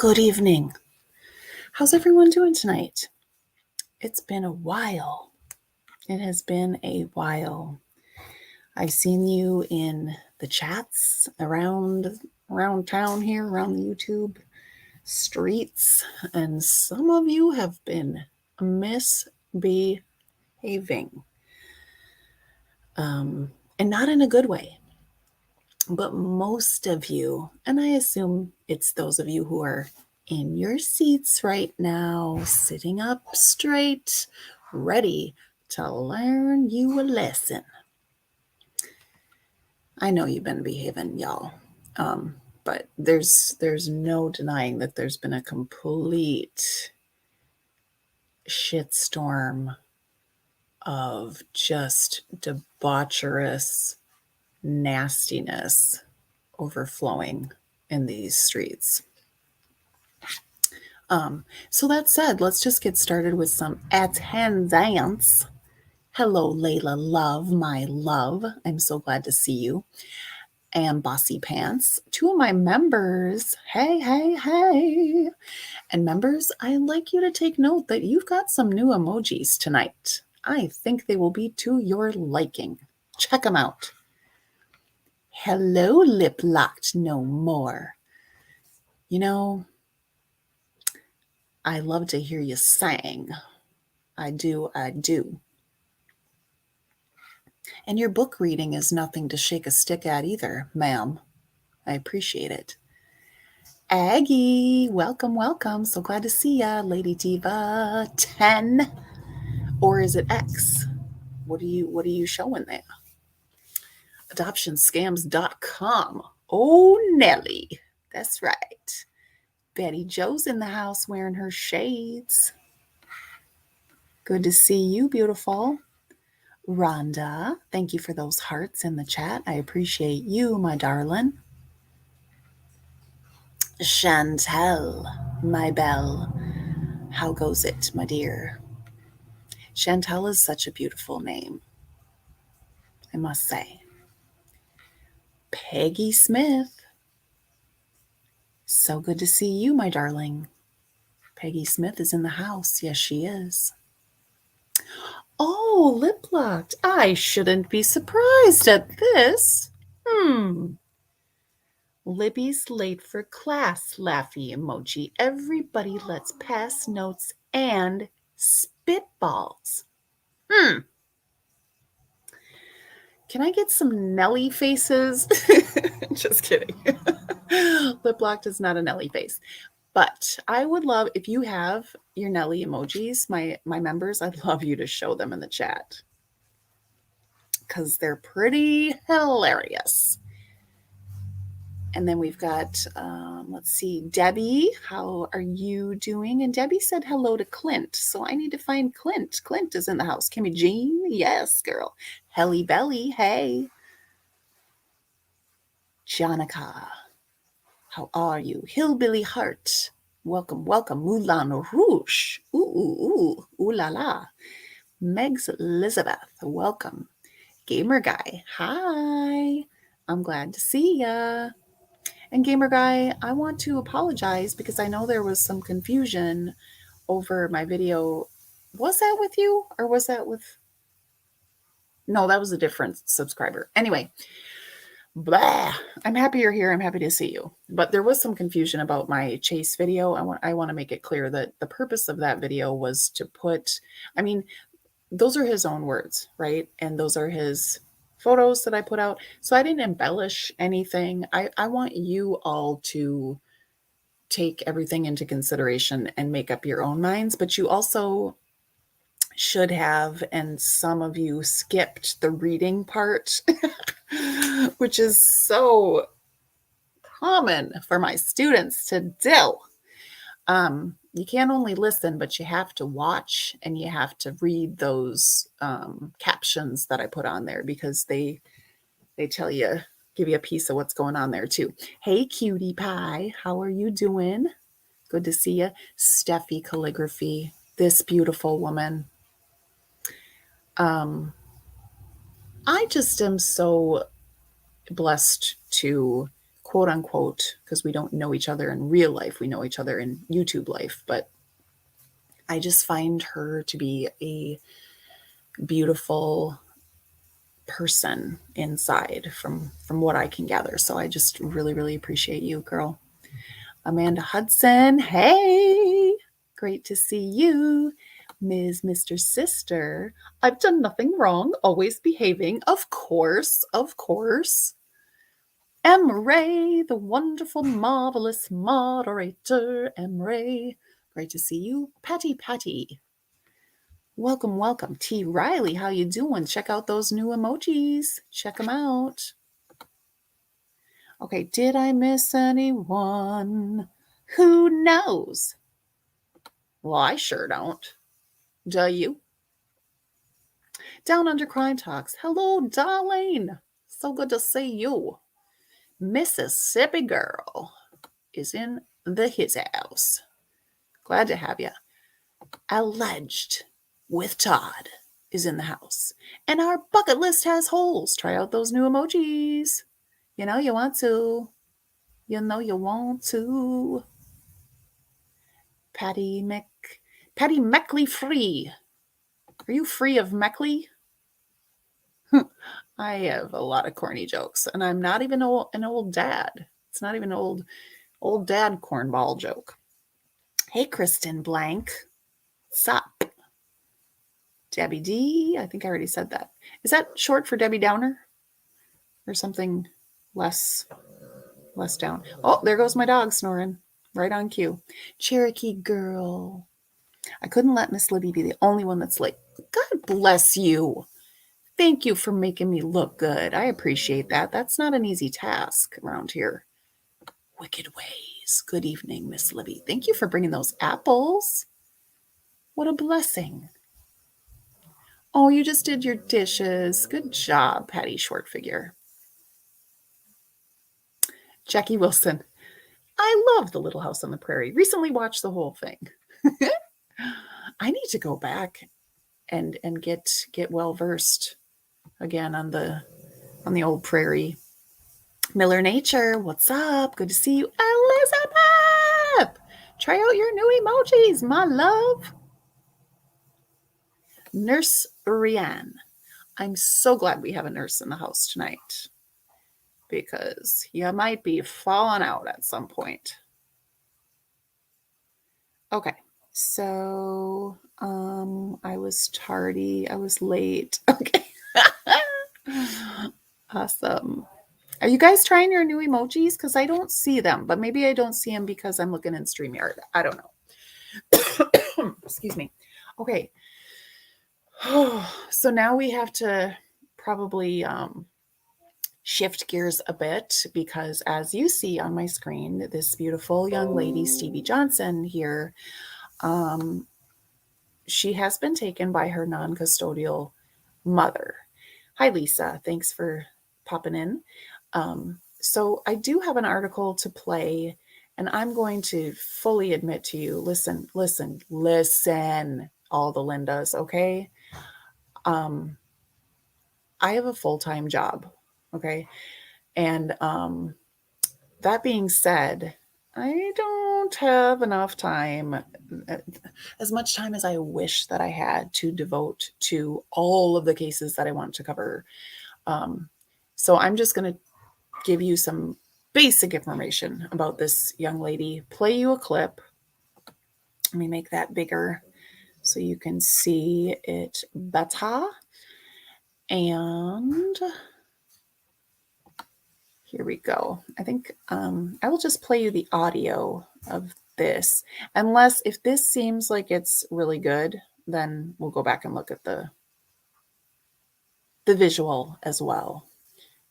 Good evening. How's everyone doing tonight? It's been a while. It has been a while. I've seen you in the chats around town here, around the YouTube streets, and some of you have been misbehaving. And not in a good way. But most of you, and I assume it's those of you who are in your seats right now, sitting up straight, ready to learn you a lesson. I know you've been behaving, y'all, but there's no denying that there's been a complete shitstorm of just debaucherous nastiness overflowing in these streets. So that said, let's just get started with some attendance. Hello, Layla Love, my love. I'm so glad to see you. And Bossy Pants, two of my members. Hey, hey, hey. And members, I'd like you to take note that you've got some new emojis tonight. I think they will be to your liking. Check them out. Hello, Lip Locked No More. You know, I love to hear you sing. I do. And your book reading is nothing to shake a stick at either, ma'am. I appreciate it. Aggie, welcome. So glad to see ya, Lady Diva 10. Or is it X? What are you showing there? Adoptionscams.com. Oh, Nelly. That's right. Betty Jo's in the house wearing her shades. Good to see you, beautiful. Rhonda, thank you for those hearts in the chat. I appreciate you, my darling. Chantel, my belle. How goes it, my dear? Chantel is such a beautiful name, I must say. Peggy Smith. So good to see you, my darling. Peggy Smith is in the house. Yes, she is. Oh, Lip Locked. I shouldn't be surprised at this. Libby's late for class, laughy emoji. Everybody let's pass notes and spitballs. Can I get some Nelly faces? Just kidding. Lip Locked is not a Nelly face. But I would love, if you have your Nelly emojis, my members, I'd love you to show them in the chat. Because they're pretty hilarious. And then we've got, let's see, Debbie, how are you doing? And Debbie said hello to Clint. So I need to find Clint. Clint is in the house. Kimmy Jean, yes, girl. Helly Belly, hey. Jonica, how are you? Hillbilly Heart, welcome. Moulin Rouge, ooh la la. Megs Elizabeth, welcome. Gamer Guy, hi. I'm glad to see ya. And Gamer Guy, I want to apologize because I know there was some confusion over my video. Was that with you or was that with... No, that was a different subscriber. Anyway, blah. I'm happy you're here. I'm happy to see you. But there was some confusion about my chase video. I want to make it clear that the purpose of that video was to put, I mean, those are his own words, right? And those are his photos that I put out. So I didn't embellish anything. I want you all to take everything into consideration and make up your own minds, but you also should have, and some of you skipped the reading part, which is so common for my students to do. You can't only listen, but you have to watch and you have to read those captions that I put on there because they tell you, give you a piece of what's going on there too. Hey, cutie pie, how are you doing? Good to see you. Steffi Calligraphy, this beautiful woman. I just am so blessed to quote unquote, because we don't know each other in real life. We know each other in YouTube life, but I just find her to be a beautiful person inside from what I can gather. So I just really, really appreciate you, girl. Amanda Hudson, hey, great to see you. Ms. Mr. Sister, I've done nothing wrong, always behaving. Of course, of course. M. Ray, the wonderful, marvelous moderator. M. Ray, great to see you. Patty. Welcome, welcome. T. Riley, how you doing? Check out those new emojis. Check them out. Okay, did I miss anyone? Who knows? Well, I sure don't. Do you? Down Under Crime Talks. Hello, darling. So good to see you. Mississippi Girl is in the his house. Glad to have you. Alleged with Todd is in the house. And our bucket list has holes. Try out those new emojis. You know you want to. You know you want to. Patty Meckley free. Are you free of Meckley? I have a lot of corny jokes, and I'm not even an old dad. It's not even an old dad cornball joke. Hey, Kristen Blank. Sup? Debbie D. I think I already said that. Is that short for Debbie Downer? Or something less down? Oh, there goes my dog snoring. Right on cue. Cherokee Girl. I couldn't let Miss Libby be the only one that's late. God bless you. Thank you for making me look good. I appreciate that. That's not an easy task around here. Wicked ways. Good evening, Miss Libby. Thank you for bringing those apples. What a blessing. Oh, you just did your dishes. Good job, Patty Short Figure. Jackie Wilson. I love The Little House on the Prairie. Recently watched the whole thing. I need to go back and get well versed again on the old prairie. Miller Nature, what's up? Good to see you. Elizabeth! Try out your new emojis, my love. Nurse Rianne. I'm so glad we have a nurse in the house tonight because you might be falling out at some point. Okay, so I was tardy. I was late. Okay. Awesome. Are you guys trying your new emojis? Because I don't see them, but maybe I don't see them because I'm looking in StreamYard. I don't know. Excuse me. Okay. So now we have to probably shift gears a bit because as you see on my screen, this beautiful young lady, Stevie Johnson here, she has been taken by her non-custodial mother. Hi, Lisa. Thanks for popping in. So I do have an article to play, and I'm going to fully admit to you, listen, all the Lindas, okay? I have a full-time job, okay? And that being said, I don't have enough time, as much time as I wish that I had to devote to all of the cases that I want to cover. So I'm just going to give you some basic information about this young lady, play you a clip. Let me make that bigger so you can see it better. And here we go. I think I will just play you the audio of this. Unless if this seems like it's really good, then we'll go back and look at the visual as well.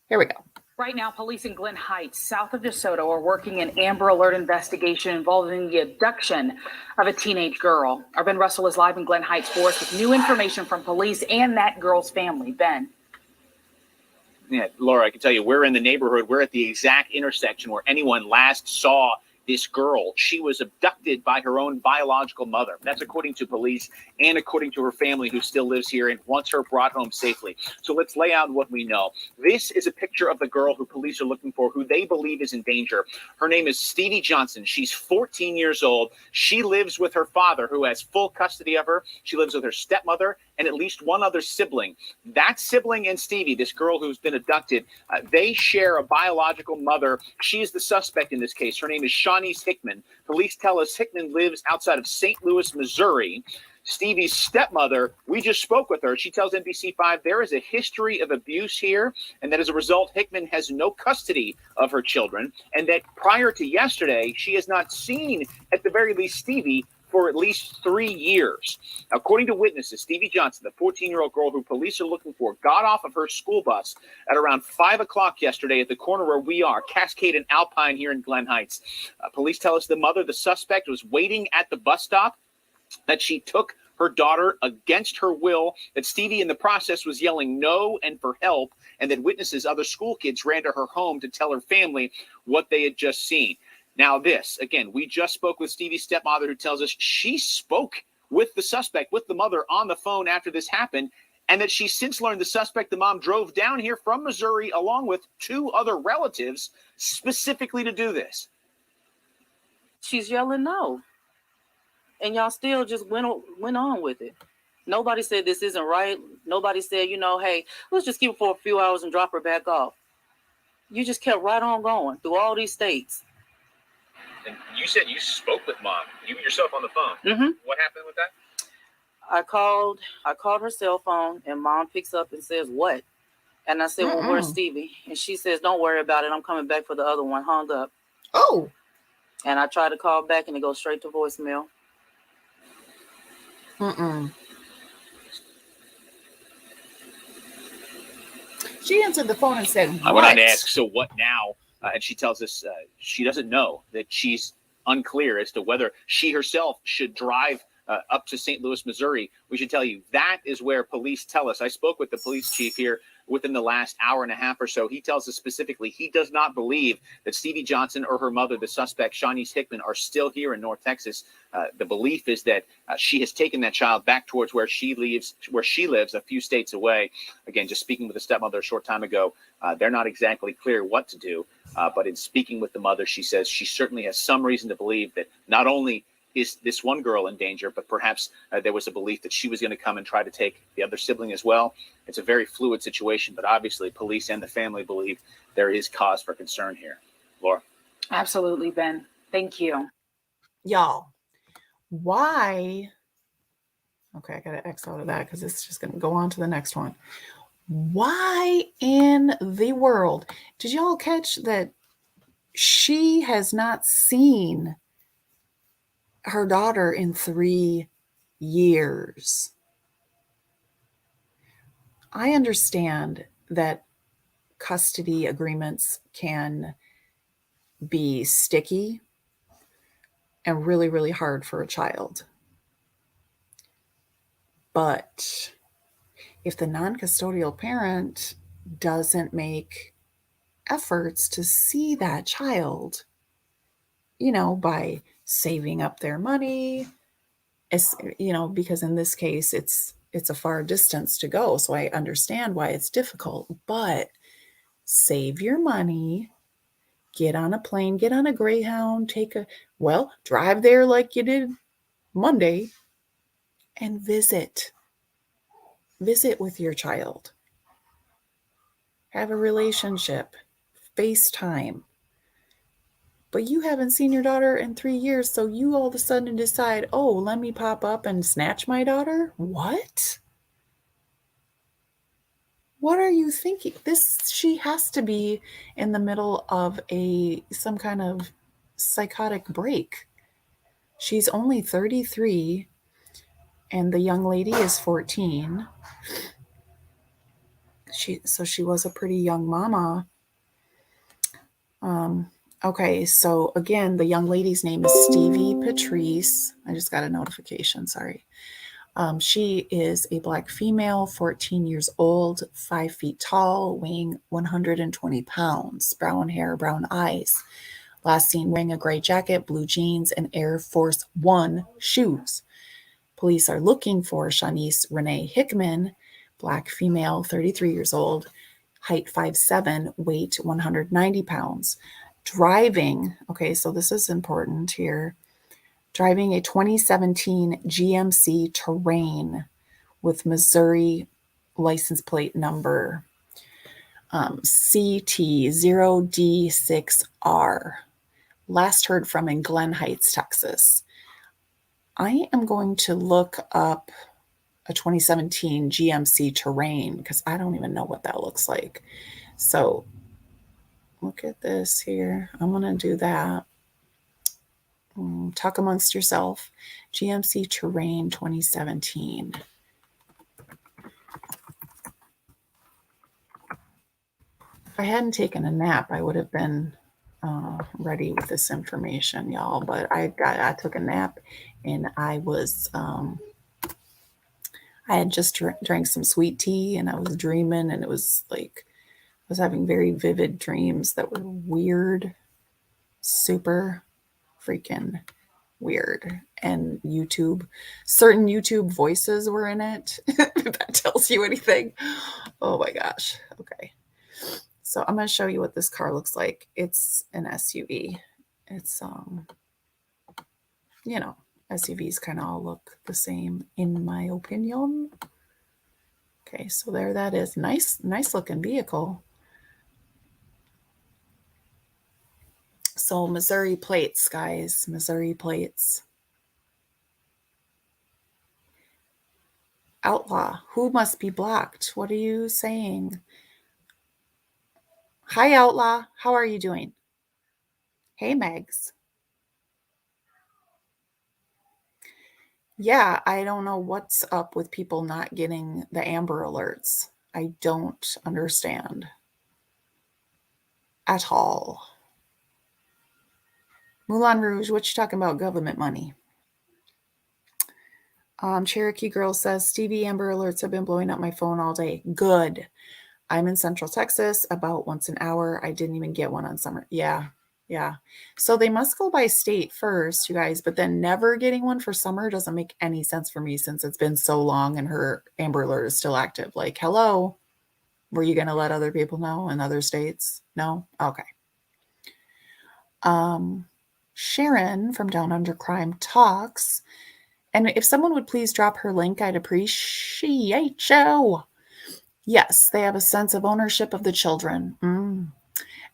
Here we go. Right now, police in Glen Heights, south of DeSoto, are working an Amber Alert investigation involving the abduction of a teenage girl. Our Ben Russell is live in Glen Heights for us with new information from police and that girl's family. Ben. Yeah, Laura, I can tell you, we're in the neighborhood. We're at the exact intersection where anyone last saw this girl. She was abducted by her own biological mother. That's according to police and according to her family, who still lives here and wants her brought home safely. So let's lay out what we know. This is a picture of the girl who police are looking for, who they believe is in danger. Her name is Stevie Johnson. She's 14 years old. She lives with her father, who has full custody of her. She lives with her stepmother and at least one other sibling. That sibling and Stevie, this girl who's been abducted, they share a biological mother. She is the suspect in this case. Her name is Shawnice Hickman. Police tell us Hickman lives outside of St. Louis, Missouri. Stevie's stepmother, we just spoke with her. She tells NBC5 there is a history of abuse here, and that as a result, Hickman has no custody of her children, and that prior to yesterday, she has not seen, at the very least, Stevie for at least 3 years. According to witnesses, Stevie Johnson, the 14-year-old girl who police are looking for, got off of her school bus at around 5 o'clock yesterday at the corner where we are, Cascade and Alpine here in Glen Heights. Police tell us the mother, the suspect, was waiting at the bus stop, that she took her daughter against her will, that Stevie in the process was yelling no and for help, and that witnesses, other school kids, ran to her home to tell her family what they had just seen. Now this, again, we just spoke with Stevie's stepmother, who tells us she spoke with the suspect, with the mother, on the phone after this happened, and that she's since learned the suspect, the mom, drove down here from Missouri along with 2 other relatives specifically to do this. She's yelling no. And y'all still just went on with it. Nobody said this isn't right. Nobody said, hey, let's just keep her for a few hours and drop her back off. You just kept right on going through all these states. And you said you spoke with mom, you yourself on the phone. Mm-hmm. What happened with that? I called her cell phone, and mom picks up and says, what? And I said, well, where's Stevie? And she says, don't worry about it. I'm coming back for the other one. Hung up. Oh. And I tried to call back, and it goes straight to voicemail. She answered the phone and said, what? I went on to ask, so what now? And she tells us she doesn't know, that she's unclear as to whether she herself should drive up to St. Louis, Missouri. We should tell you that is where police tell us. I spoke with the police chief here within the last hour and a half or so. He tells us specifically he does not believe that Stevie Johnson or her mother, the suspect, Shawnice Hickman, are still here in North Texas. The belief is that she has taken that child back towards where she lives a few states away. Again, just speaking with the stepmother a short time ago, they're not exactly clear what to do. But in speaking with the mother, she says she certainly has some reason to believe that not only is this one girl in danger, but perhaps there was a belief that she was going to come and try to take the other sibling as well. It's a very fluid situation, but obviously police and the family believe there is cause for concern here. Laura? Absolutely, Ben. Thank you. Y'all, why? Okay, I got to X out of that because it's just going to go on to the next one. Why in the world did y'all catch that she has not seen her daughter in 3 years? I understand that custody agreements can be sticky and really, really hard for a child. But if the non-custodial parent doesn't make efforts to see that child, by saving up their money, because in this case, it's a far distance to go. So I understand why it's difficult, but save your money, get on a plane, get on a Greyhound, drive there like you did Monday and visit with your child, have a relationship, FaceTime. But you haven't seen your daughter in 3 years, so you all of a sudden decide, oh, let me pop up and snatch my daughter? What? What are you thinking? She has to be in the middle of some kind of psychotic break. She's only 33, and the young lady is 14. She was a pretty young mama. Okay, so again, the young lady's name is Stevie Patrice. I just got a notification, sorry. She is a Black female, 14 years old, 5 feet tall, weighing 120 pounds, brown hair, brown eyes, Last seen wearing a gray jacket, blue jeans, and Air Force One shoes. Police are looking for Shanice Renee Hickman, Black female, 33 years old, height 5'7", weight 190 pounds. Driving, okay, so this is important here, driving a 2017 GMC Terrain with Missouri license plate number CT0D6R. Last heard from in Glen Heights, Texas. I am going to look up a 2017 GMC Terrain because I don't even know what that looks like. So look at this here. I'm going to do that. Talk amongst yourself. GMC Terrain 2017. If I hadn't taken a nap, I would have been ready with this information, y'all. But I took a nap, and I was I had just drank some sweet tea, and I was dreaming, and it was like I was having very vivid dreams that were weird, super freaking weird. And certain YouTube voices were in it. If that tells you anything. Oh my gosh. Okay. So I'm going to show you what this car looks like. It's an SUV. It's, SUVs kind of all look the same in my opinion. Okay, so there that is. Nice looking vehicle. So Missouri plates, guys. Missouri plates. Outlaw. Who must be blocked? What are you saying? Hi, Outlaw. How are you doing? Hey, Megs. Yeah, I don't know what's up with people not getting the Amber Alerts. I don't understand at all. Moulin Rouge, what you talking about? Government money. Cherokee Girl says, Stevie, Amber Alerts have been blowing up my phone all day. Good. I'm in Central Texas about once an hour. I didn't even get one on summer. Yeah. So they must go by state first, you guys, but then never getting one for summer doesn't make any sense for me since it's been so long and her Amber Alert is still active. Like, hello, were you going to let other people know in other states? No? Okay. Sharon from Down Under Crime Talks. And if someone would please drop her link, I'd appreciate you. Yes, they have a sense of ownership of the children.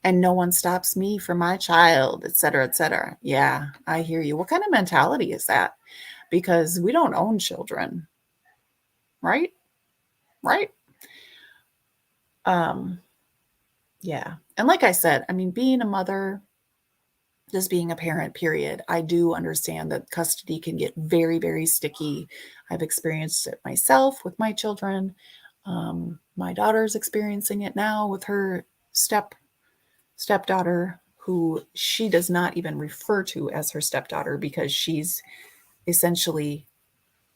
And no one stops me from my child, et cetera, et cetera. Yeah, I hear you. What kind of mentality is that? Because we don't own children, right? Right? Yeah. And like I said, I mean, being a mother, just being a parent, period, I do understand that custody can get very, very sticky. I've experienced it myself with my children. My daughter's experiencing it now with her stepdaughter, who she does not even refer to as her stepdaughter because she's essentially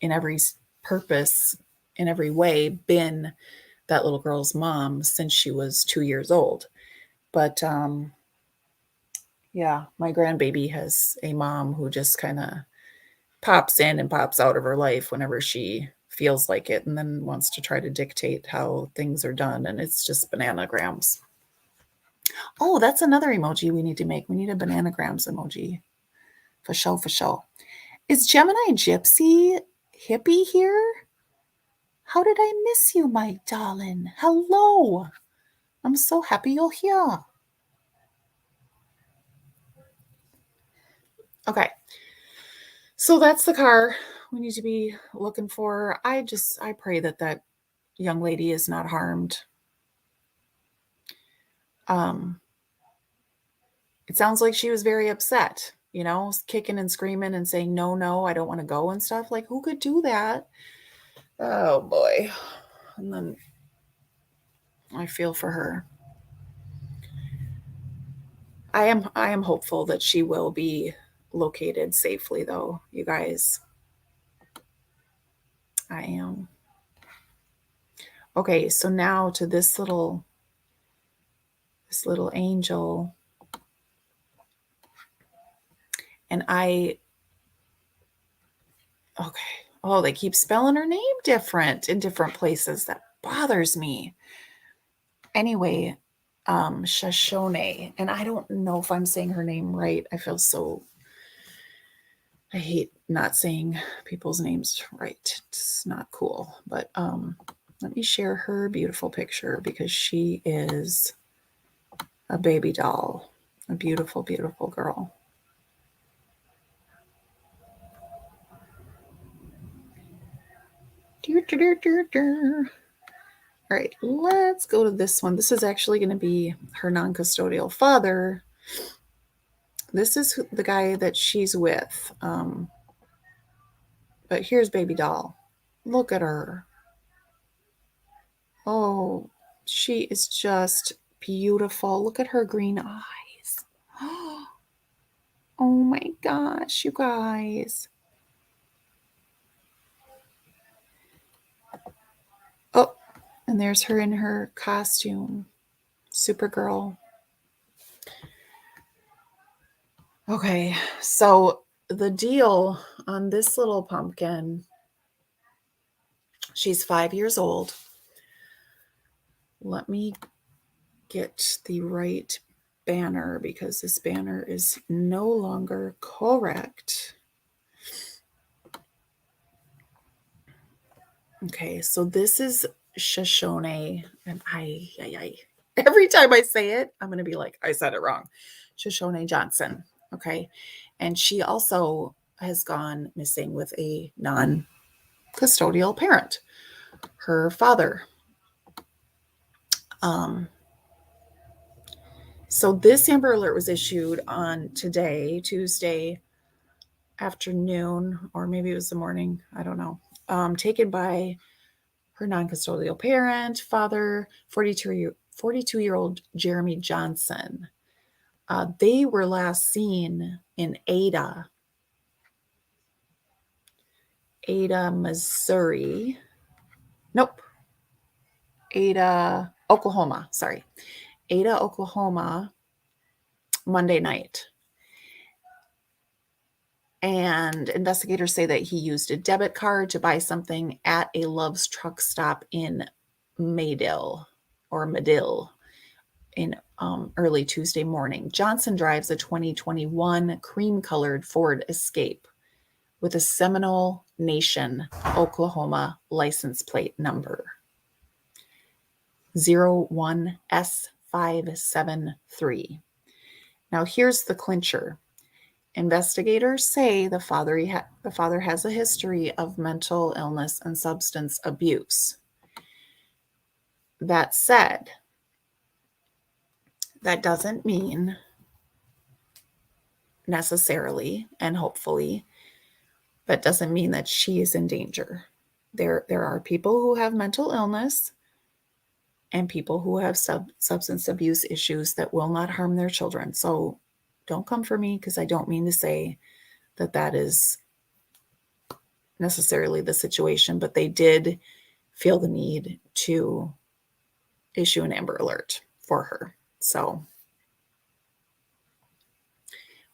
in every purpose, in every way, been that little girl's mom since she was 2 years old. But yeah, my grandbaby has a mom who just kind of pops in and pops out of her life whenever she feels like it, and then wants to try to dictate how things are done. And it's just bananagrams. Oh, that's another emoji we need to make. We need a bananagrams emoji. For sure. Is Gemini Gypsy Hippie here? How did I miss you, my darling? Hello. I'm so happy you're here. Okay. So that's the car we need to be looking for. I pray that young lady is not harmed. It sounds like she was very upset, kicking and screaming and saying, no, I don't want to go and stuff. Like, who could do that? Oh boy. And then I feel for her. I am hopeful that she will be located safely, though, you guys. I am. Okay, so now to this little angel. And okay. Oh, they keep spelling her name different in different places. That bothers me. Anyway, Shoshone, and I don't know if I'm saying her name right. I hate not saying people's names right. It's not cool. But let me share her beautiful picture because she is a baby doll, a beautiful, beautiful girl. All right, let's go to this one. This is actually going to be her non-custodial father. This is the guy that she's with. But here's baby doll. Look at her. Oh, she is just beautiful. Look at her green eyes. Oh my gosh, you guys. Oh, and there's her in her costume. Supergirl. Okay, so the deal on this little pumpkin, she's 5 years old. Let me get the right banner because this banner is no longer correct. Okay, so this is Shoshone, and every time I say it, I'm going to be like, I said it wrong. Shoshone Johnson. Okay, and she also has gone missing with a non-custodial parent, her father. So this Amber Alert was issued on today, Tuesday afternoon, or maybe it was the morning. I don't know. Taken by her non-custodial parent, father, 42-year-old Jeremy Johnson. They were last seen in Ada, Missouri. Nope. Ada, Oklahoma. Sorry. Ada, Oklahoma, Monday night. And investigators say that he used a debit card to buy something at a Love's truck stop in Medill in early Tuesday morning. Johnson drives a 2021 cream-colored Ford Escape with a Seminole Nation, Oklahoma license plate number 01S573. Now here's the clincher. Investigators say the father has a history of mental illness and substance abuse. That said, that doesn't mean necessarily, and hopefully, that doesn't mean that she is in danger. There are people who have mental illness and people who have substance abuse issues that will not harm their children. So don't come for me because I don't mean to say that is necessarily the situation, but they did feel the need to issue an Amber Alert for her. So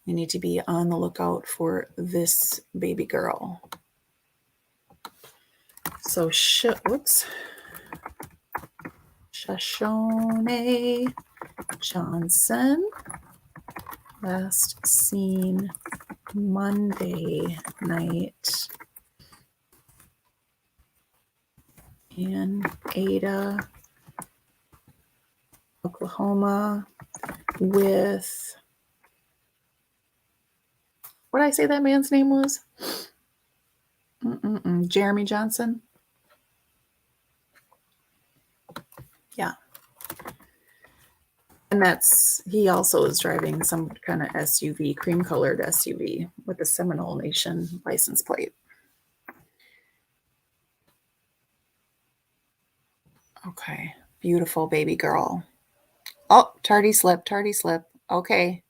we need to be on the lookout for this baby girl. So, Shoshone Johnson, last seen Monday night in Ada, Oklahoma, with, what did I say that man's name was? Jeremy Johnson. Yeah. And he also is driving some kind of SUV, cream-colored SUV with a Seminole Nation license plate. Okay, beautiful baby girl. Oh, tardy slip. Okay.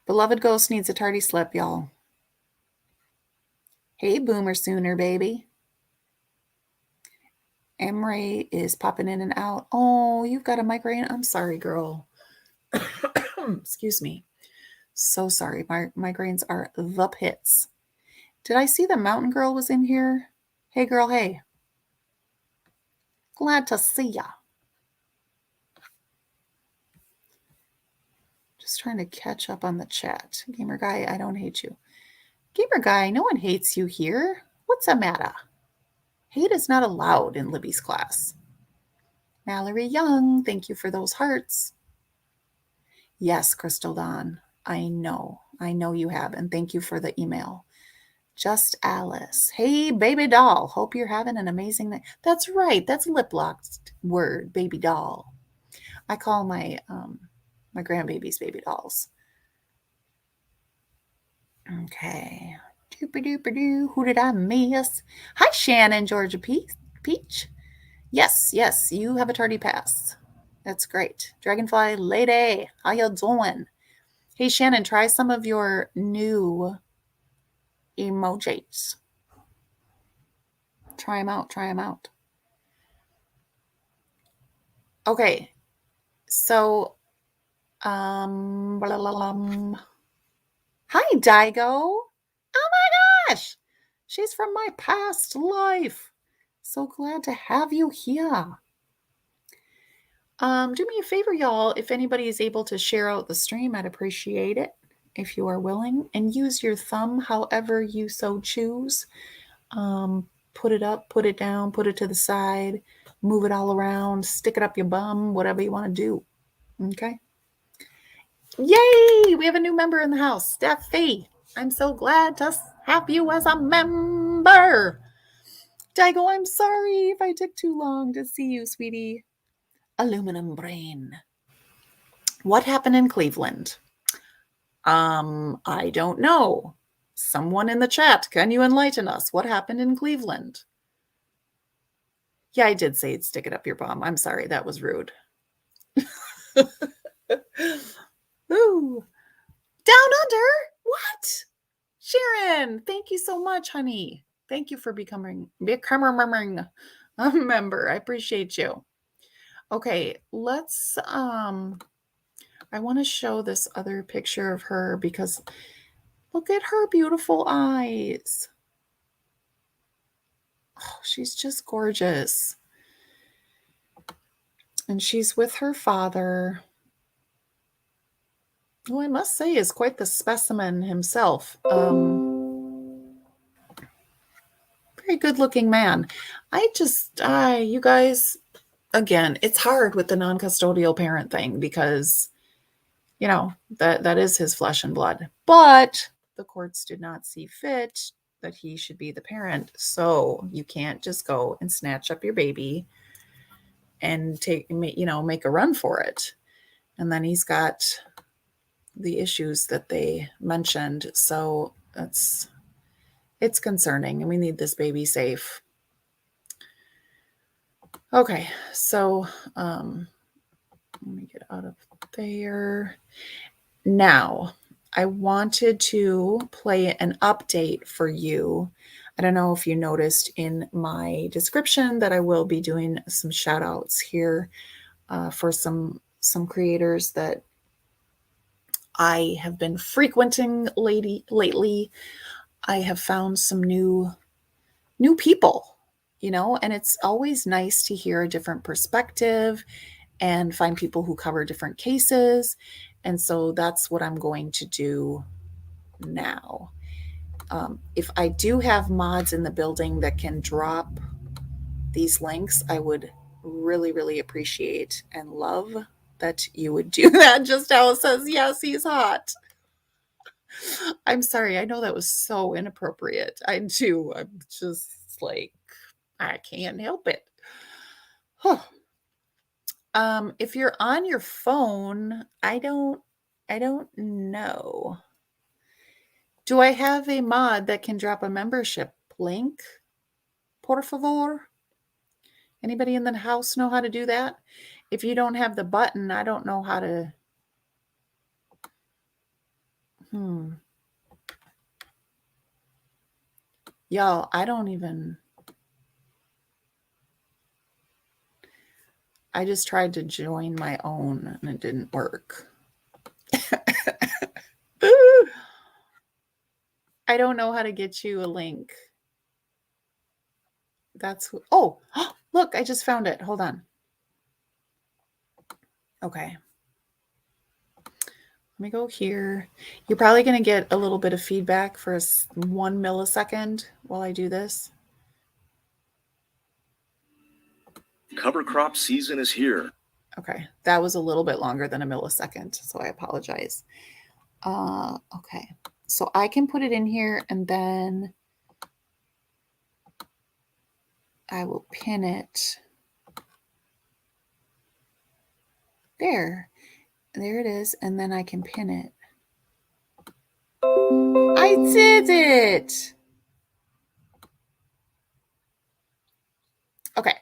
Beloved ghost needs a tardy slip, y'all. Hey, Boomer Sooner, baby. Emre is popping in and out. Oh, you've got a migraine? I'm sorry, girl. Excuse me. So sorry. My migraines are the pits. Did I see the mountain girl was in here? Hey, girl, hey. Glad to see ya. Just trying to catch up on the chat. Gamer guy, I don't hate you. Gamer guy, no one hates you here. What's the matter? Hate is not allowed in Libby's class. Mallory Young, thank you for those hearts. Yes, Crystal Dawn, I know you have, and thank you for the email. Just Alice. Hey, baby doll. Hope you're having an amazing night. That's right. That's a lip-locked word, baby doll. I call my my grandbabies baby dolls. Okay. Doop-a-doop-a-doo. Who did I miss? Hi, Shannon, Georgia Peach. Yes, you have a tardy pass. That's great. Dragonfly lady, how you doing? Hey, Shannon, try some of your new emojis. Try them out. Okay. So, Hi, Daigo. Oh my gosh. She's from my past life. So glad to have you here. Do me a favor, y'all. If anybody is able to share out the stream, I'd appreciate it if you are willing. And use your thumb however you so choose. Put it up, put it down, put it to the side, move it all around, stick it up your bum, whatever you want to do. Okay? Yay! We have a new member in the house, Steffi. I'm so glad to have you as a member. Daigo, I'm sorry if I took too long to see you, sweetie. Aluminum brain. What happened in Cleveland? I don't know. Someone in the chat, can you enlighten us? What happened in Cleveland? Yeah, I did say stick it up your bum. I'm sorry, that was rude. Ooh. Down under? What? Sharon, thank you so much, honey. Thank you for becoming a member. I appreciate you. Okay, let's I want to show this other picture of her because look at her beautiful eyes. Oh, she's just gorgeous. And she's with her father, who I must say is quite the specimen himself. Very good looking man. You guys, again, it's hard with the non-custodial parent thing because, you know, that is his flesh and blood. But the courts did not see fit that he should be the parent. So you can't just go and snatch up your baby and make a run for it. And then he's got the issues that they mentioned. So it's concerning, and we need this baby safe. Okay, so let me get out of there. Now, I wanted to play an update for you. I don't know if you noticed in my description that I will be doing some shout outs here for some creators that I have been frequenting lately. I have found some new people, and it's always nice to hear a different perspective and find people who cover different cases. And so that's what I'm going to do now. If I do have mods in the building that can drop these links, I would really, really appreciate and love that you would do that. Just how it says, yes, he's hot. I'm sorry. I know that was so inappropriate. I do. I'm just like, I can't help it. Huh. If you're on your phone, I don't know. Do I have a mod that can drop a membership link? Por favor. Anybody in the house know how to do that? If you don't have the button, I don't know how to. Y'all, I just tried to join my own and it didn't work. I don't know how to get you a link. That's oh, look, I just found it. Hold on. Okay. Let me go here. You're probably going to get a little bit of feedback for 1 millisecond while I do this. Cover crop season is here. Okay, that was a little bit longer than a millisecond, so I apologize. Okay, so I can put it in here and then I will pin it. There it is, and then I can pin it. I did it! Okay,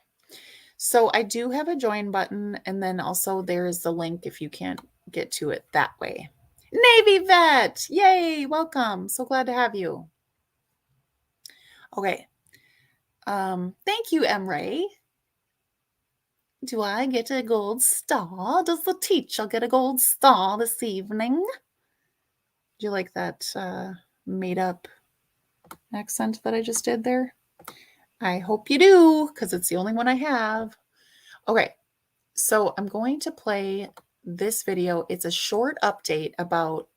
so I do have a join button, and then also there is the link if you can't get to it that way. Navy vet! Yay! Welcome. So glad to have you. Okay. Thank you, Ray. Do I get a gold star? Does the teacher get a gold star this evening? Do you like that made up accent that I just did there? I hope you do, because it's the only one I have. Okay, so I'm going to play this video. It's a short update about,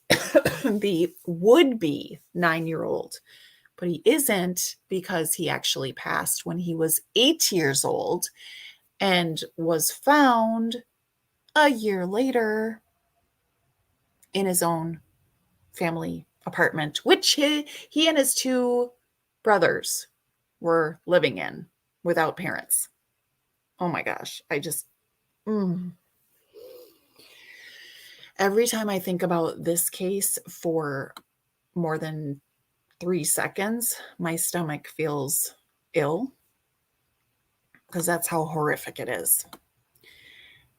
the would-be 9-year-old. But he isn't, because he actually passed when he was 8 years old and was found a year later in his own family apartment, which he and his 2 brothers were living in without parents. Oh my gosh. I just, every time I think about this case for more than 3 seconds, my stomach feels ill, because that's how horrific it is.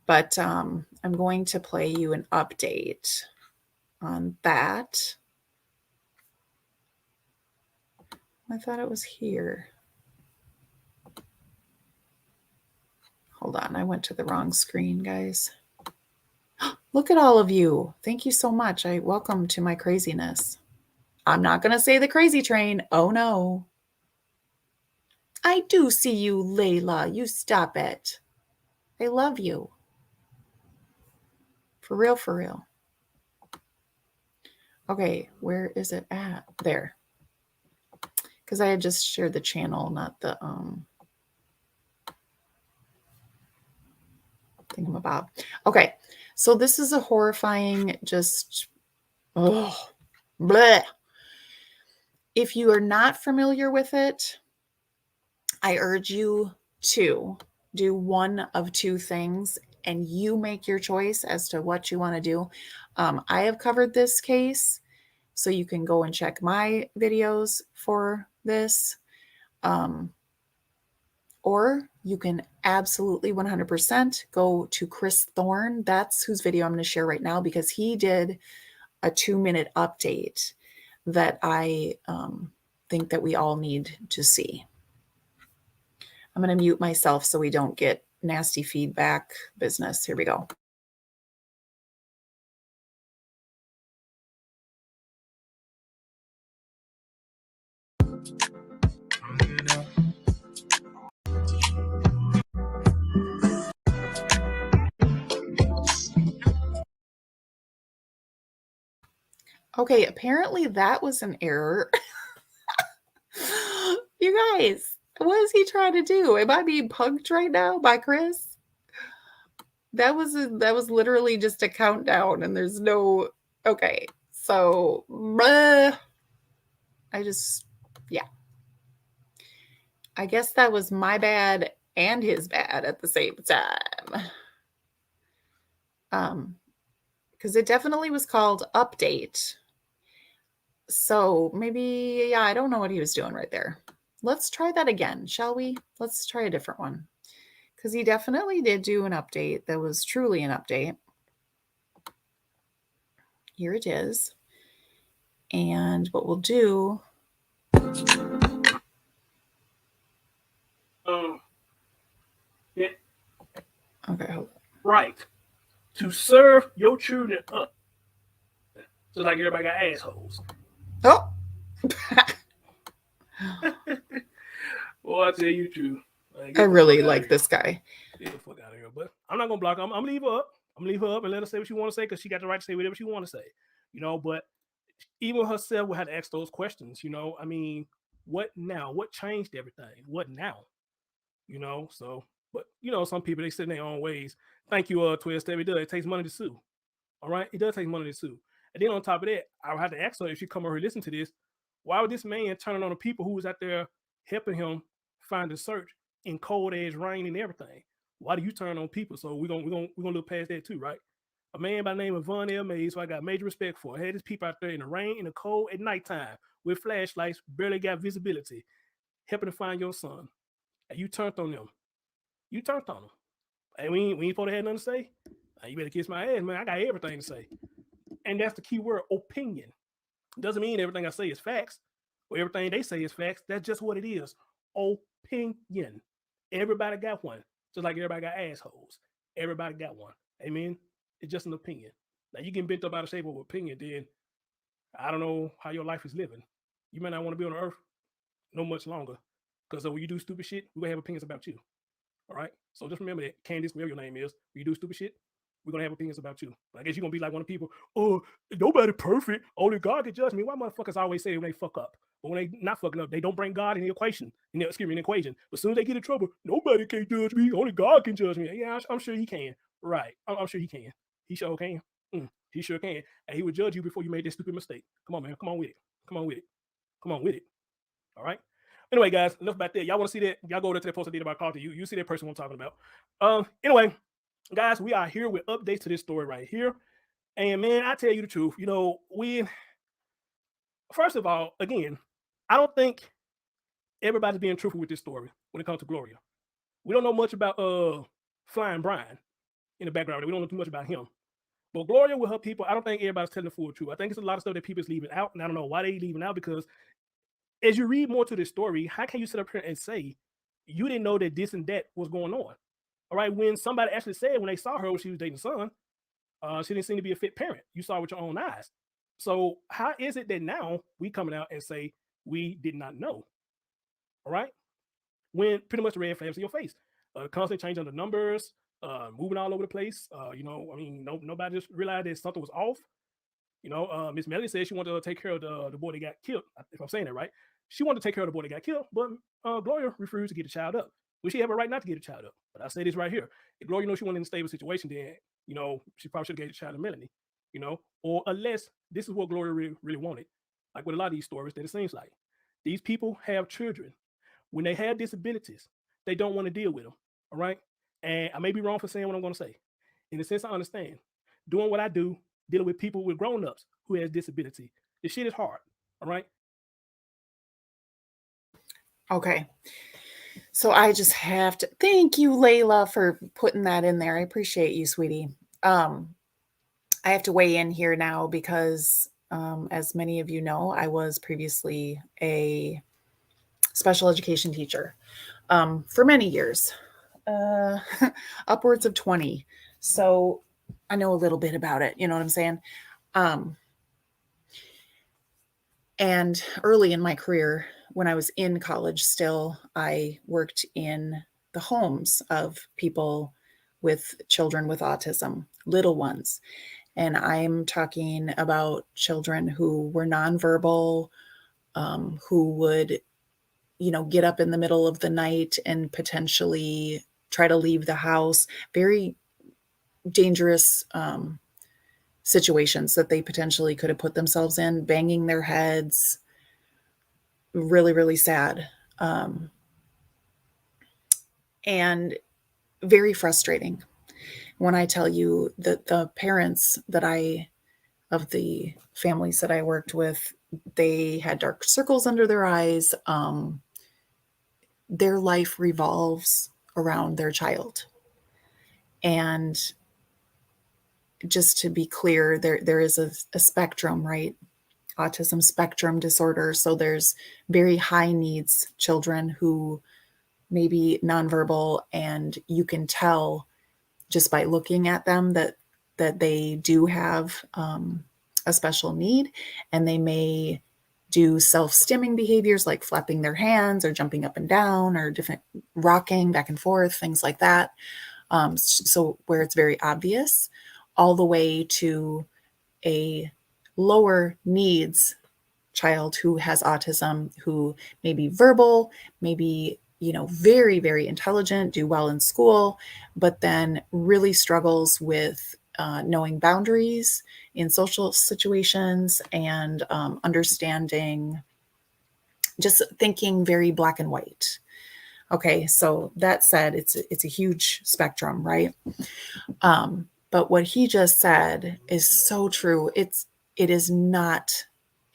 But I'm going to play you an update on that. I thought it was here. Hold on, I went to the wrong screen, guys. Look at all of you. Thank you so much. Welcome to my craziness. I'm not going to say the crazy train. Oh no. I do see you, Layla. You stop it. I love you. For real, for real. Okay, where is it at? There. Because I had just shared the channel, not the thingamabob. Okay, so this is a horrifying, just bleh. If you are not familiar with it, I urge you to do one of 2 things, and you make your choice as to what you want to do. I have covered this case, so you can go and check my videos for this. Or you can absolutely 100% go to Chris Thorne. That's whose video I'm going to share right now, because he did a 2-minute update that I think that we all need to see. I'm going to mute myself so we don't get nasty feedback business. Here we go. Okay, apparently that was an error. You guys, what is he trying to do? Am I being punked right now by Chris? That was literally just a countdown, and there's no. Okay, so yeah. I guess that was my bad and his bad at the same time. Because it definitely was called update. So maybe, yeah, I don't know what he was doing right there. Let's try that again, shall we? Let's try a different one. Because he definitely did do an update that was truly an update. Here it is. And what we'll do... Yeah. Okay, hold on. Right. To serve your children up. Just like everybody got assholes. Oh, Well, I tell you the truth. Like, I get the really fuck outta like here. this guy. Get the fuck out of here. But I'm not gonna block her. I'm gonna leave her up. I'm gonna leave her up and let her say what she want to say because she got the right to say whatever she want to say. You know, but even herself will have to ask those questions. You know, I mean, what now? What changed everything? What now? You know, so but you know, some people they sit in their own ways. Thank you, Twist. It does. It takes money to sue. All right, it does take money to sue. And then on top of that, I would have to ask her if she come over and listen to this. Why would this man turning on the people who was out there helping him find the search in cold ass rain and everything? Why do you turn on people? So we're gonna look past that too, right? A man by the name of Von L. Mays, who I got major respect for, had his people out there in the rain, in the cold, at nighttime with flashlights, barely got visibility, helping to find your son. And you turned on them. You turned on them. And we ain't supposed to have nothing to say. You better kiss my ass, man. I got everything to say. And that's the key word, opinion. Doesn't mean everything I say is facts or everything they say is facts. That's just what it is. Opinion. Everybody got one. Just like everybody got assholes. Everybody got one. Amen. It's just an opinion. Now you get bent up out of shape of opinion, then I don't know how your life is living. You may not want to be on the earth no much longer. Because when you do stupid shit, we're gonna have opinions about you. All right. So just remember that, Candace, whatever your name is, when you do stupid shit, we're gonna have opinions about you. But I guess you're gonna be like one of the people, oh, nobody perfect. Only God can judge me. Why motherfuckers always say when they fuck up? But when they not fucking up, they don't bring God in the equation. In the equation. But as soon as they get in trouble, nobody can judge me. Only God can judge me. Yeah, I'm sure he can. Right. I'm sure he can. He sure can. He sure can. And he would judge you before you made that stupid mistake. Come on, man. Come on with it. Come on with it. Come on with it. All right. Anyway, guys, enough about that. Y'all want to see that? Y'all go over to that post I did about Carter. You see that person I'm talking about. Anyway, guys, we are here with updates to this story right here. And man, I tell you the truth, you know, first of all, again, I don't think everybody's being truthful with this story when it comes to Gloria. We don't know much about Flying Brian in the background. We don't know too much about him. But Gloria with her people, I don't think everybody's telling the full truth. I think it's a lot of stuff that people's leaving out, and I don't know why they leaving out, because as you read more to this story, how can you sit up here and say you didn't know that this and that was going on? All right, when somebody actually said when they saw her when she was dating son, she didn't seem to be a fit parent. You saw it with your own eyes. So how is it that now we coming out and say we did not know? All right, when pretty much the red flags in your face, constantly changing the numbers, moving all over the place. You know, I mean, nobody just realized that something was off. You know, Miss Melody said she wanted to take care of the boy that got killed. If I'm saying that right, she wanted to take care of the boy that got killed, but Gloria refused to get the child up. Well, she have a right not to get the child up. But I say this right here: if Gloria knows she wanted in a stable situation, then you know she probably should have gave the child to Melanie. You know, or unless this is what Gloria really wanted, like with a lot of these stories, that it seems like these people have children. When they have disabilities, they don't want to deal with them. All right, and I may be wrong for saying what I'm going to say. In the sense, I understand doing what I do, dealing with people with grown-ups who has disability. This shit is hard. All right. Okay. So I just have to thank you, Layla, for putting that in there. I appreciate you, sweetie. I have to weigh in here now because, as many of you know, I was previously a special education teacher for many years, upwards of 20. So I know a little bit about it. You know what I'm saying? And early in my career, when I was in college still, I worked in the homes of people with children with autism, little ones. And I'm talking about children who were nonverbal, who would, you know, get up in the middle of the night and potentially try to leave the house. Very dangerous situations that they potentially could have put themselves in, banging their heads. Really, really sad. And very frustrating. When I tell you that the parents of the families that I worked with, they had dark circles under their eyes. Their life revolves around their child. And just to be clear, there is a spectrum, right? Autism spectrum disorder. So there's very high needs children who may be nonverbal, and you can tell just by looking at them that they do have a special need, and they may do self-stimming behaviors like flapping their hands or jumping up and down or different rocking back and forth, things like that. So where it's very obvious, all the way to a lower needs child who has autism, who may be verbal, maybe, very, very intelligent, do well in school, but then really struggles with knowing boundaries in social situations and understanding, just thinking very black and white. Okay, so that said, it's a huge spectrum, right? But what he just said is so true. It is not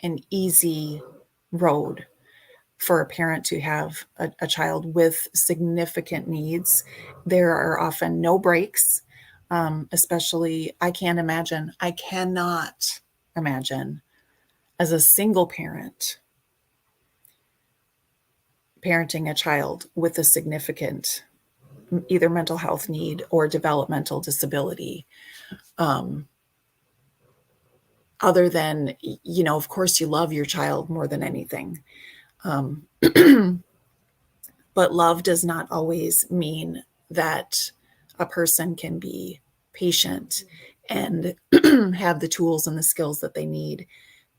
an easy road for a parent to have a child with significant needs. There are often no breaks, especially I cannot imagine as a single parent parenting a child with a significant either mental health need or developmental disability. Other than, of course, you love your child more than anything. But love does not always mean that a person can be patient and have the tools and the skills that they need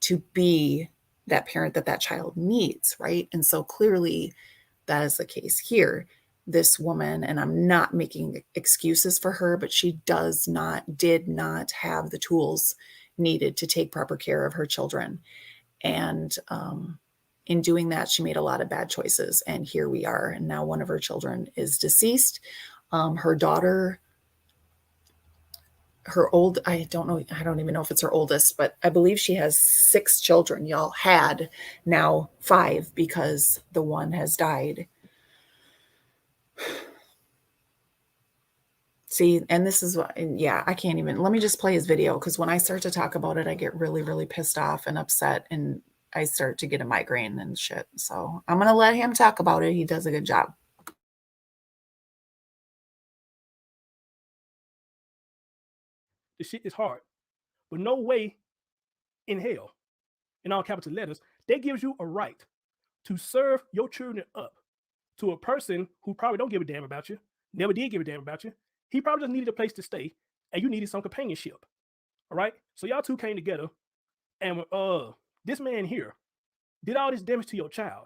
to be that parent that child needs, right? And so clearly that is the case here. This woman, and I'm not making excuses for her, but she did not have the tools needed to take proper care of her children. And in doing that, she made a lot of bad choices. And here we are. And now one of her children is deceased. Her daughter, I don't even know if it's her oldest, but I believe she has 6 children. Y'all had now 5 because the one has died. See, and this is what, I can't even, let me just play his video, because when I start to talk about it, I get really, really pissed off and upset, and I start to get a migraine and shit. So I'm going to let him talk about it. He does a good job. The shit is hard, but no way in hell, in all capital letters, that gives you a right to serve your children up to a person who probably don't give a damn about you, never did give a damn about you. He probably just needed a place to stay, and you needed some companionship. All right? So y'all two came together, and this man here did all this damage to your child.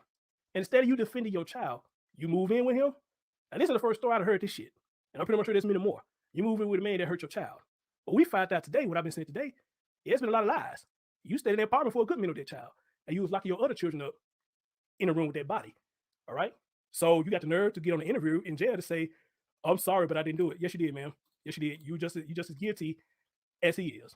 And instead of you defending your child, you move in with him. And this is the first story I've heard this shit. And I'm pretty much sure there's many more. You move in with a man that hurt your child. But we found out today, what I've been saying today, it's been a lot of lies. You stayed in that apartment for a good minute with that child, and you was locking your other children up in a room with that body. All right? So you got the nerve to get on the interview in jail to say, I'm sorry, but I didn't do it. Yes, you did, ma'am. Yes, you did. You just as guilty as he is.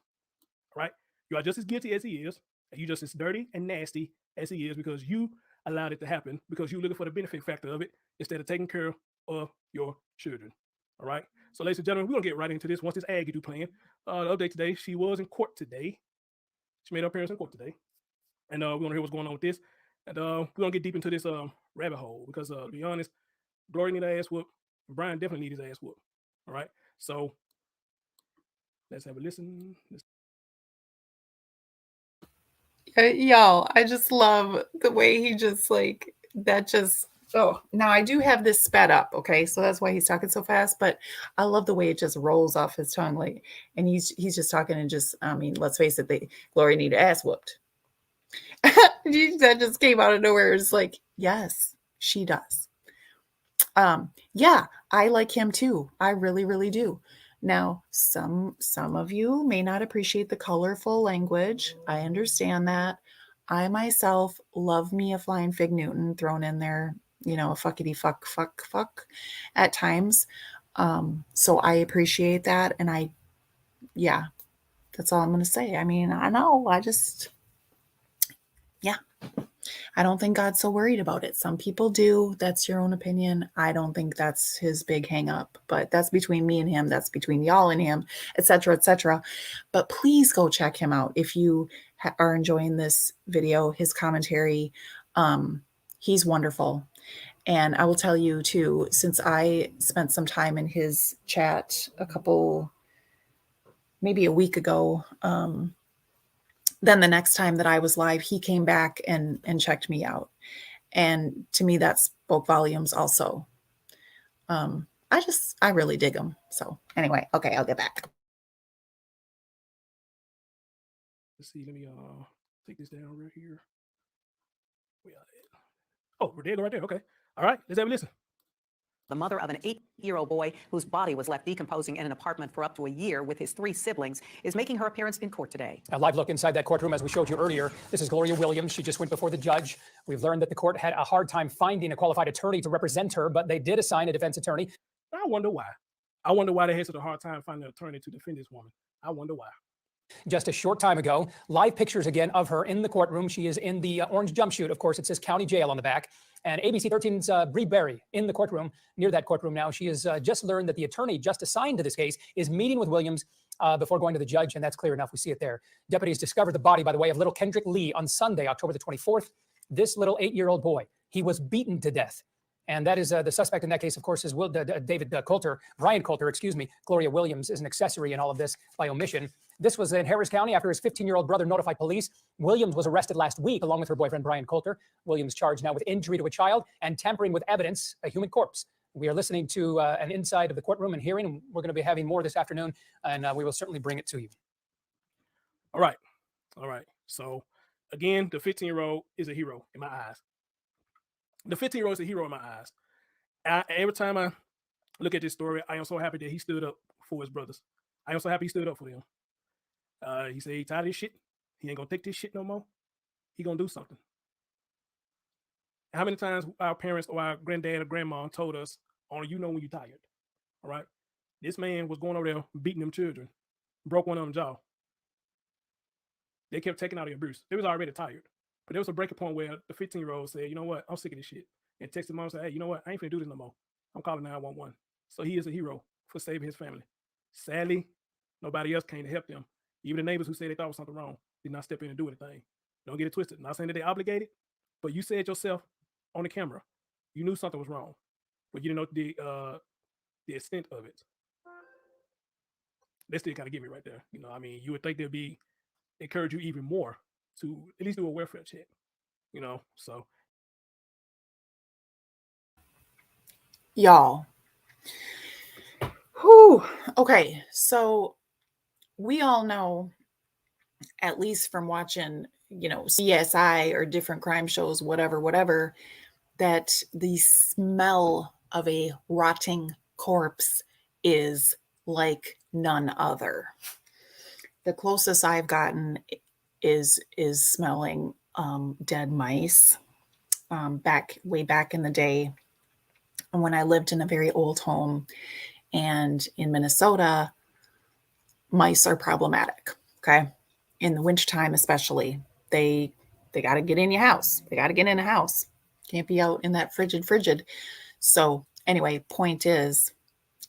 All right? You are just as guilty as he is, and you just as dirty and nasty as he is, because you allowed it to happen, because you're looking for the benefit factor of it instead of taking care of your children. All right? So, ladies and gentlemen, we're going to get right into this once this ad get you playing. The update today, she was in court today. She made her appearance in court today. And we're going to hear what's going on with this. And we're going to get deep into this rabbit hole, because to be honest, Glory need her ass whoop. Brian definitely needs his ass whoop. All right? So, let's have a listen. Y'all, I just love the way he just now I do have this sped up, okay? So that's why he's talking so fast, but I love the way it just rolls off his tongue, and he's just talking and just, I mean, let's face it, Glory need her ass whooped. That just came out of nowhere. It's like, yes, she does. Yeah, I like him too. I really, really do. Now, some of you may not appreciate the colorful language. I understand that. I myself love me a flying Fig Newton thrown in there, a fuckity fuck at times. So I appreciate that. And that's all I'm going to say. I mean, I know, I don't think God's so worried about it. Some people do. That's your own opinion. I don't think that's his big hang up, but that's between me and him. That's between y'all and him, etc., etc. But please go check him out. If you are enjoying this video, his commentary, he's wonderful. And I will tell you too, since I spent some time in his chat maybe a week ago, then the next time that I was live, he came back and checked me out. And to me, that spoke volumes also. I really dig him. So anyway, okay, I'll get back. Let's see. Let me take this down right here. Where y'all at? Oh, there you go right there. Okay. All right. Let's have a listen. The mother of an 8-year-old boy whose body was left decomposing in an apartment for up to a year with his 3 siblings is making her appearance in court today. A live look inside that courtroom, as we showed you earlier. This is Gloria Williams. She just went before the judge. We've learned that the court had a hard time finding a qualified attorney to represent her, but they did assign a defense attorney. I wonder why. I wonder why they had such a hard time finding an attorney to defend this woman. I wonder why. Just a short time ago, live pictures again of her in the courtroom. She is in the orange jumpsuit. Of course, it says County Jail on the back. And ABC 13's Bree Berry in the courtroom, near that courtroom now. She has just learned that the attorney just assigned to this case is meeting with Williams before going to the judge, and that's clear enough. We see it there. Deputies discovered the body, by the way, of little Kendrick Lee on Sunday, October the 24th. This little 8-year-old boy, he was beaten to death. And that is the suspect in that case, of course, is Brian Coulter, excuse me. Gloria Williams is an accessory in all of this by omission. This was in Harris County after his 15-year-old brother notified police. Williams was arrested last week along with her boyfriend, Brian Coulter. Williams charged now with injury to a child and tampering with evidence, a human corpse. We are listening to an inside of the courtroom and hearing, and we're going to be having more this afternoon, and we will certainly bring it to you. All right. So, again, the 15-year-old is a hero in my eyes. The 15-year-old is a hero in my eyes. Every time I look at this story, I am so happy that he stood up for his brothers. I am so happy he stood up for them. He said he tired of this shit. He ain't gonna take this shit no more. He gonna do something. How many times our parents or our granddad or grandma told us, "Only you know when you're tired." All right. This man was going over there beating them children, broke one of them jaw. They kept taking out the abuse. They was already tired. But there was a breaking point where the 15-year-old said, "You know what? I'm sick of this shit." And texted mom and said, "Hey, you know what? I ain't finna do this no more. I'm calling 911." So he is a hero for saving his family. Sadly, nobody else came to help them. Even the neighbors who said they thought there was something wrong did not step in and do anything. Don't get it twisted. Not saying that they obligated, but you said yourself on the camera, you knew something was wrong, but you didn't know the extent of it. They still kind of get me right there. You know, I mean, you would think they'd be encourage you even more to at least do a welfare check. You know, so Y'all. Whew. Okay, so we all know, at least from watching, CSI or different crime shows, whatever, that the smell of a rotting corpse is like none other. The closest I've gotten is smelling dead mice. Way back in the day, when I lived in a very old home, and in Minnesota, mice are problematic. Okay, in the wintertime especially, they got to get in your house. They got to get in a house. Can't be out in that frigid. So anyway, point is,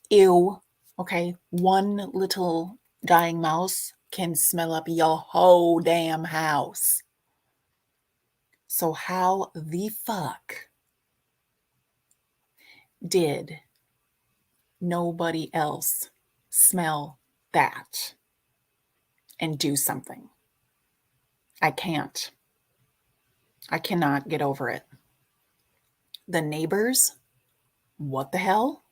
ew. Okay, one little dying mouse can smell up your whole damn house. So how the fuck did nobody else smell that and do something? I cannot get over it. The neighbors, what the hell?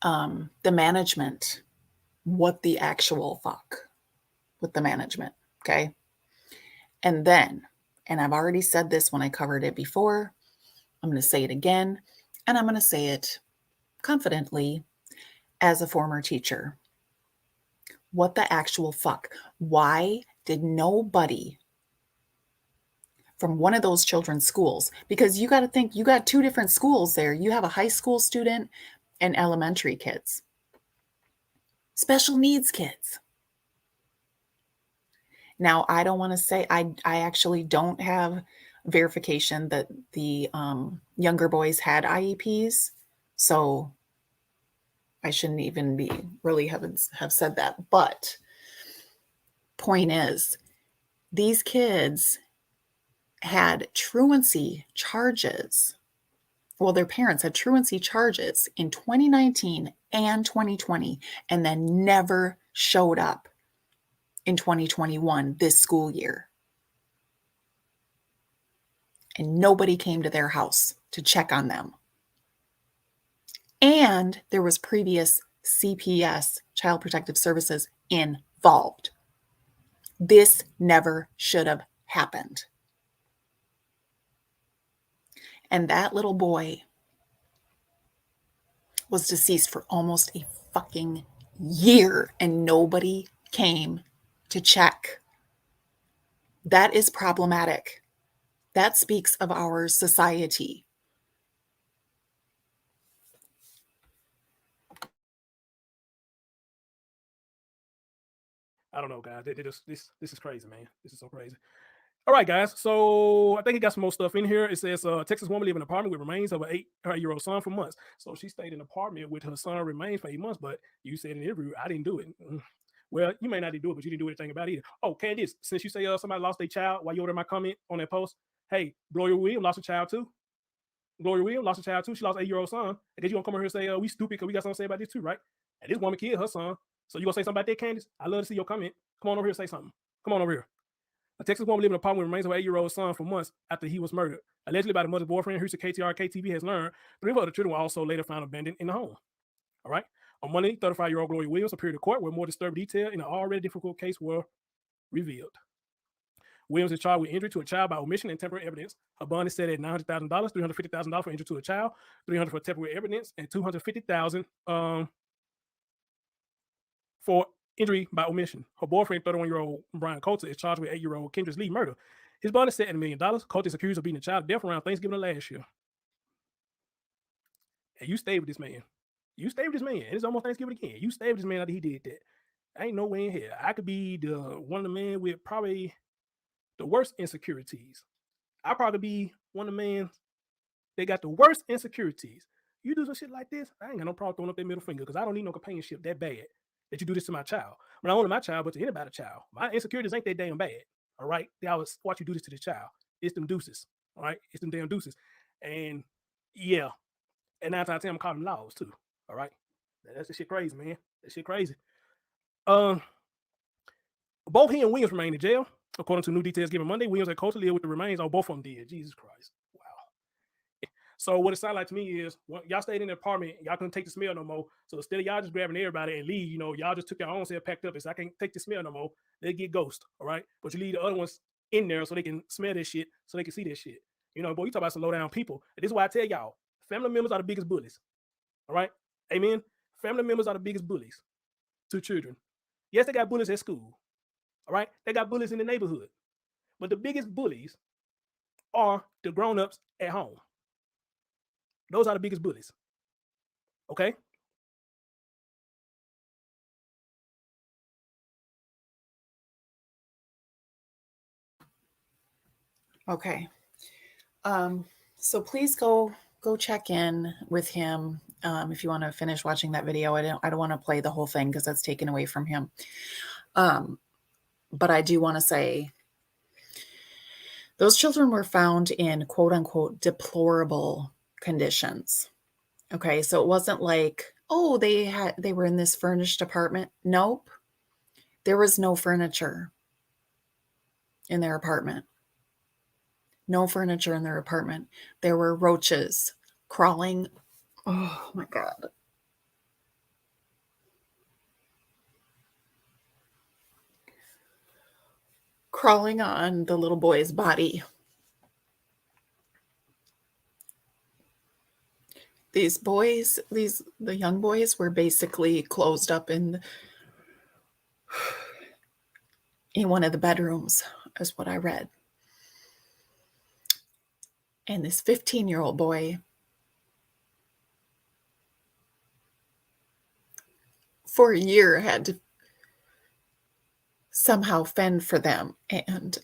The management, what the actual fuck with the management, okay? And then, and I've already said this when I covered it before, I'm going to say it again, and I'm going to say it confidently as a former teacher. What the actual fuck? Why did nobody from one of those children's schools, because you got to think, you got 2 different schools there. You have a high school student and elementary kids, special needs kids. Now, I don't want to say, I actually don't have verification that the younger boys had IEPs. So I shouldn't even be really have said that. But point is, these kids had truancy charges. Well, their parents had truancy charges in 2019 and 2020, and then never showed up in 2021, this school year. And nobody came to their house to check on them. And there was previous CPS, Child Protective Services, involved. This never should have happened. And that little boy was deceased for almost a fucking year and nobody came to check. That is problematic. That speaks of our society. I don't know, guys. This is crazy, man. This is so crazy. All right, guys. So I think he got some more stuff in here. It says Texas woman lived in an apartment with remains of her 8-year-old son for months. So she stayed in an apartment with her son remains for 8 months. But you said in the interview, I didn't do it. Well, you may not do it, but you didn't do anything about it either. Oh, Candice, since you say somebody lost their child while you ordered my comment on that post, hey, Gloria Williams lost a child too. Gloria Williams lost a child too. She lost an 8-year-old son. And then you gonna come over here and say, we stupid because we got something to say about this too, right? And this woman killed her son. So you gonna say something about that, Candice? I love to see your comment. Come on over here and say something. Come on over here. A Texas woman lived in an apartment with remains of her 8-year-old son for months after he was murdered. Allegedly by the mother's boyfriend, Houston KTV has learned 3 of her other children were also later found abandoned in the home. All right. On Monday, 35-year-old Gloria Williams appeared in court where more disturbing details in an already difficult case were revealed. Williams is charged with injury to a child by omission and temporary evidence. Her bond is set at $900,000, $350,000 for injury to a child, $300,000 for temporary evidence, and $250,000 for injury by omission. Her boyfriend, 31-year-old Brian Coulter, is charged with 8-year-old Kendra Lee murder. His bond is set at $1 million. Coulter is accused of beating a child to death around Thanksgiving of last year. And you stayed with this man. You stayed with this man. And it's almost Thanksgiving again. You stayed with this man after he did that. Ain't no way in here. I could be one of the men with probably the worst insecurities. I probably be one of the men that got the worst insecurities. You do some shit like this, I ain't got no problem throwing up that middle finger because I don't need no companionship that bad that you do this to my child. But not only my child, but to anybody's child. My insecurities ain't that damn bad. All right. They always watch you do this to the child. It's them deuces. All right. It's them damn deuces. And yeah. And 9 times out of 10, I'm calling them laws too. All right. That's the shit crazy, man. That shit crazy. Both he and Williams remain in jail. According to new details given Monday, Williams and Coulter lived with the remains. Oh, both of them did. Jesus Christ. Wow. So what it sounds like to me is, well, y'all stayed in the apartment, y'all couldn't take the smell no more. So instead of y'all just grabbing everybody and leave, y'all just took your own self, packed up and said, I can't take the smell no more. They get ghost, all right? But you leave the other ones in there so they can smell this shit, so they can see this shit. Boy, you talk about some low down people. And this is why I tell y'all, family members are the biggest bullies. All right? Amen? Family members are the biggest bullies to children. Yes, they got bullies at school. All right? They got bullies in the neighborhood. But the biggest bullies are the grown-ups at home. Those are the biggest bullies. Okay? Okay. So please go check in with him. If you want to finish watching that video, I don't want to play the whole thing because that's taken away from him. But I do want to say those children were found in quote unquote deplorable conditions. Okay. So it wasn't like, oh, they were in this furnished apartment. Nope. There was no furniture in their apartment. No furniture in their apartment. There were roaches crawling. Oh my God. Crawling on the little boy's body. These boys, the young boys were basically closed up in one of the bedrooms, is what I read. And this 15-year-old boy, for a year, had to somehow fend for them. And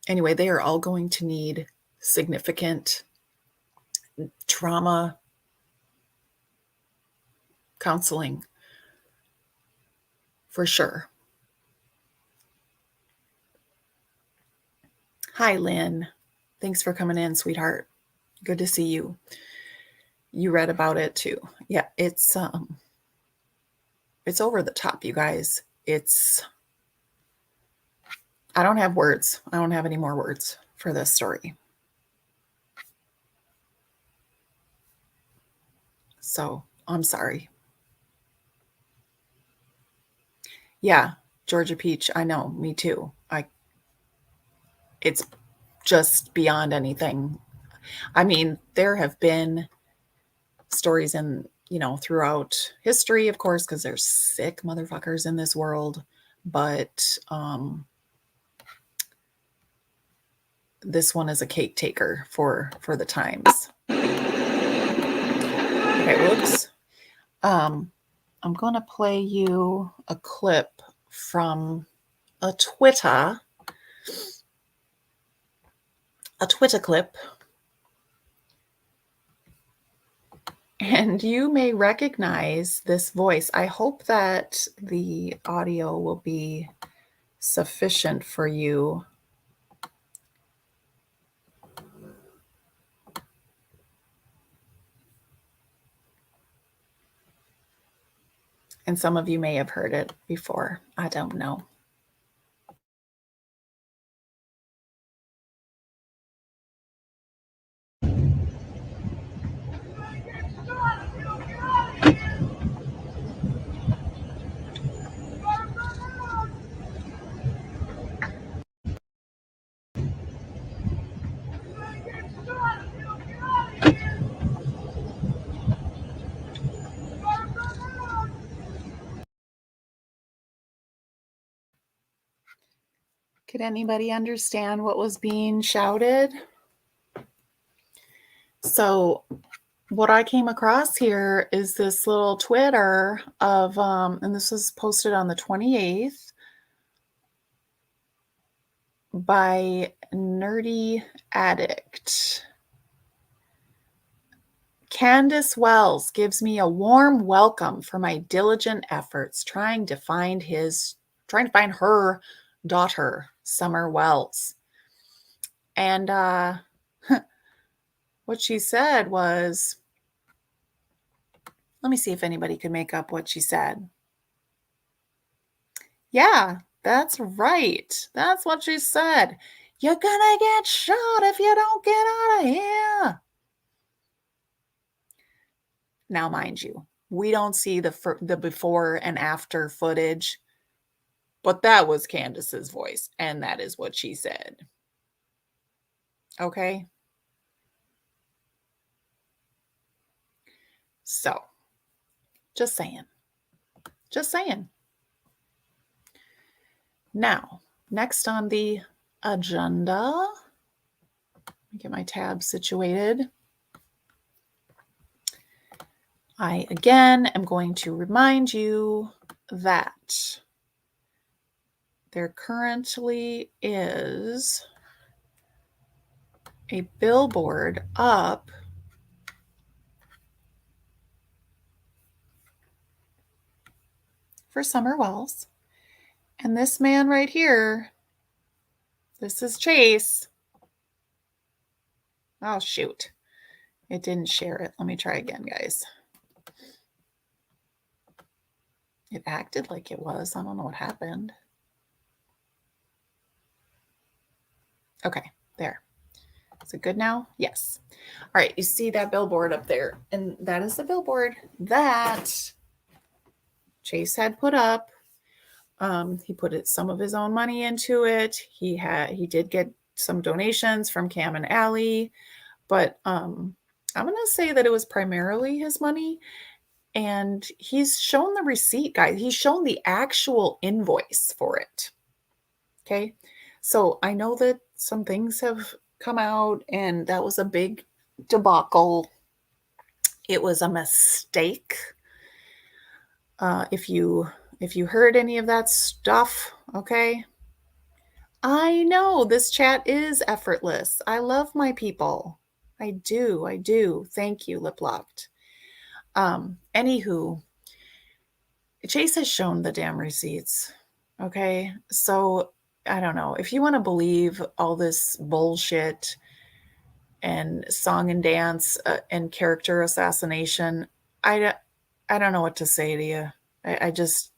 anyway, they are all going to need significant trauma counseling for sure. Hi, Lynn. Thanks for coming in, sweetheart. Good to see you. You read about it too. Yeah, it's over the top, you guys. I don't have words. I don't have any more words for this story. So I'm sorry. Yeah, Georgia Peach, I know, me too. It's just beyond anything. I mean, there have been stories throughout history, of course, because there's sick motherfuckers in this world. But this one is a cake taker for the times. Okay, whoops. I'm going to play you a clip from a Twitter clip. And you may recognize this voice. I hope that the audio will be sufficient for you. And some of you may have heard it before. I don't know. Could anybody understand what was being shouted? So what I came across here is this little Twitter of, and this was posted on the 28th by Nerdy Addict. Candace Wells gives me a warm welcome for my diligent efforts trying to find her daughter, Summer Wells. And what she said was, let me see if anybody could make up what she said. Yeah, that's right. That's what she said. You're gonna get shot if you don't get out of here. Now, mind you, we don't see the before and after footage, but that was Candace's voice, and that is what she said. Okay? So, just saying. Just saying. Now, next on the agenda, let me get my tab situated. I, again, am going to remind you that there currently is a billboard up for Summer Wells. And this man right here, this is Chase. Oh, shoot. It didn't share it. Let me try again, guys. It acted like it was. I don't know what happened. Okay, there. Is it good now? Yes. All right, you see that billboard up there. And that is the billboard that Chase had put up. He put some of his own money into it. He did get some donations from Cam and Allie, but I'm going to say that it was primarily his money. And he's shown the receipt, guys. He's shown the actual invoice for it. Okay. So I know that some things have come out and that was a big debacle. It was a mistake. If you heard any of that stuff, okay. I know this chat is effortless. I love my people. I do. Thank you, Lip Locked. Anywho, Chase has shown the damn receipts. Okay. So I don't know if you want to believe all this bullshit and song and dance and character assassination. I don't know what to say to you. I just,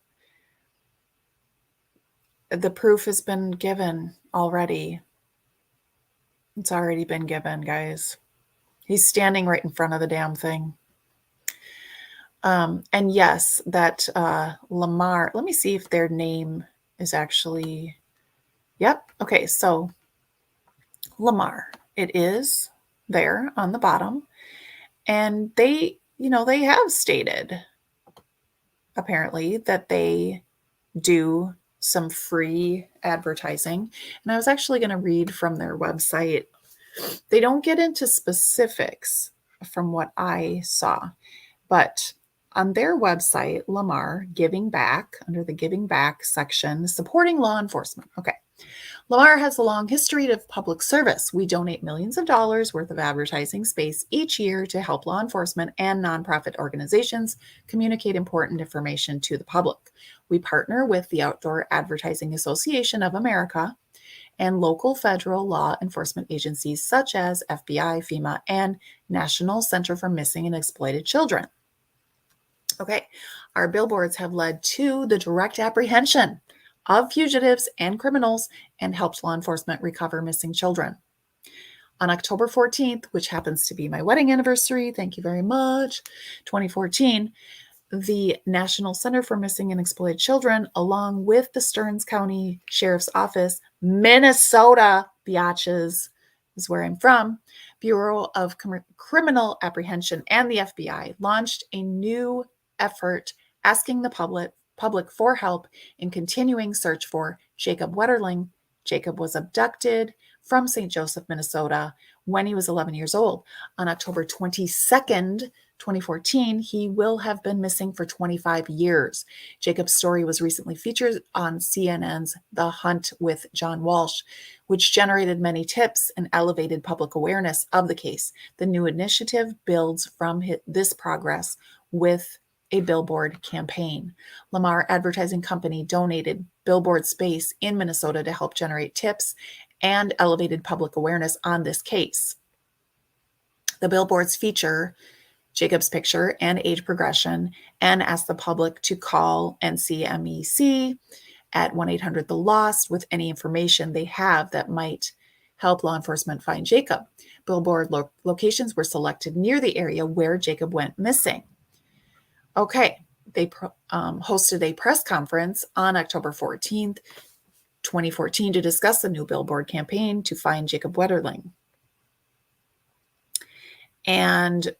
the proof has been given already. It's already been given, guys. He's standing right in front of the damn thing. And yes, that Lamar, let me see if their name is actually, yep. Okay, so Lamar, it is there on the bottom. And they, they have stated apparently that they do some free advertising. And I was actually going to read from their website. They don't get into specifics from what I saw, but on their website, Lamar Giving Back, under the Giving Back section, supporting law enforcement. Okay. Lamar has a long history of public service. We donate millions of dollars worth of advertising space each year to help law enforcement and nonprofit organizations communicate important information to the public. We partner with the Outdoor Advertising Association of America and local federal law enforcement agencies such as FBI, FEMA, and National Center for Missing and Exploited Children. Okay, our billboards have led to the direct apprehension of fugitives and criminals and helped law enforcement recover missing children. On October 14th, which happens to be my wedding anniversary, thank you very much, 2014, the National Center for Missing and Exploited Children, along with the Stearns County Sheriff's Office, Minnesota, biatches, is where I'm from, Bureau of Criminal Apprehension, and the FBI launched a new effort asking the public for help in continuing search for Jacob Wetterling. Jacob was abducted from St. Joseph, Minnesota when he was 11 years old. On October 22nd, 2014, he will have been missing for 25 years. Jacob's story was recently featured on CNN's The Hunt with John Walsh, which generated many tips and elevated public awareness of the case. The new initiative builds from this progress with a billboard campaign. Lamar Advertising Company donated billboard space in Minnesota to help generate tips and elevated public awareness on this case. The billboards feature Jacob's picture and age progression and ask the public to call NCMEC at 1-800-THE-LOST with any information they have that might help law enforcement find Jacob. Billboard locations were selected near the area where Jacob went missing. Okay, they hosted a press conference on October 14th, 2014 to discuss the new billboard campaign to find Jacob Wetterling. And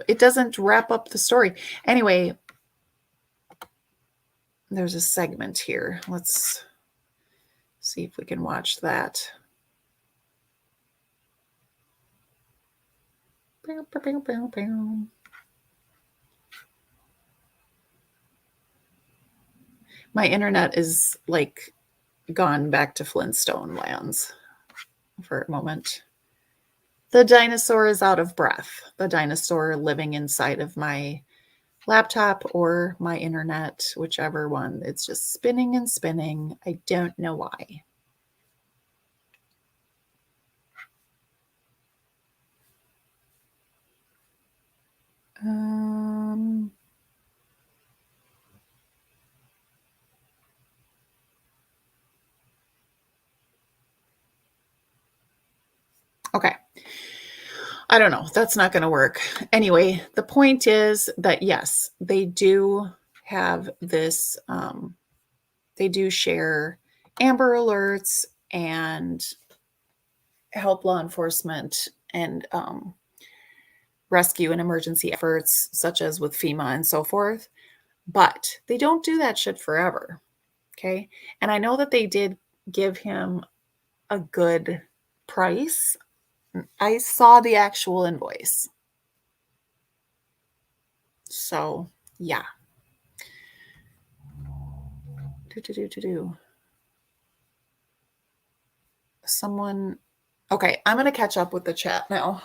it doesn't wrap up the story. Anyway, there's a segment here. Let's see if we can watch that. My internet is like gone back to Flintstone lands for a moment. The dinosaur is out of breath. The dinosaur living inside of my laptop or my internet, whichever one. It's just spinning and spinning. I don't know why. Okay. I don't know. That's not going to work. Anyway, the point is that yes, they do have this, they do share Amber Alerts and help law enforcement and rescue and emergency efforts, such as with FEMA and so forth. But they don't do that shit forever. Okay. And I know that they did give him a good price. I saw the actual invoice. So, yeah. Someone. Okay, I'm going to catch up with the chat now.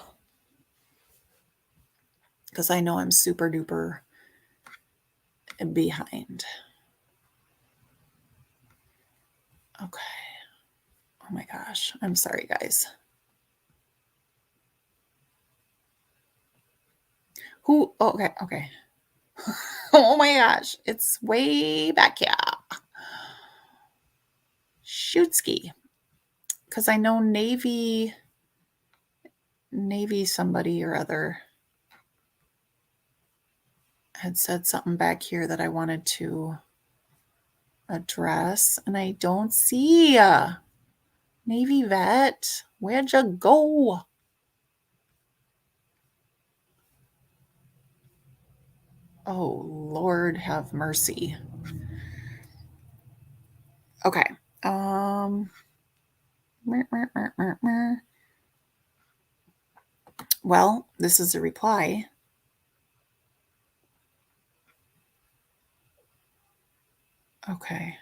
Because I know I'm super duper behind. Okay. Oh my gosh. I'm sorry, guys. Who? Oh, okay. Oh my gosh, it's way back here. Shootski. Because I know Navy somebody or other had said something back here that I wanted to address, and I don't see ya. Navy vet, where'd you go? Oh, Lord have mercy. Okay. Well, this is a reply. Okay.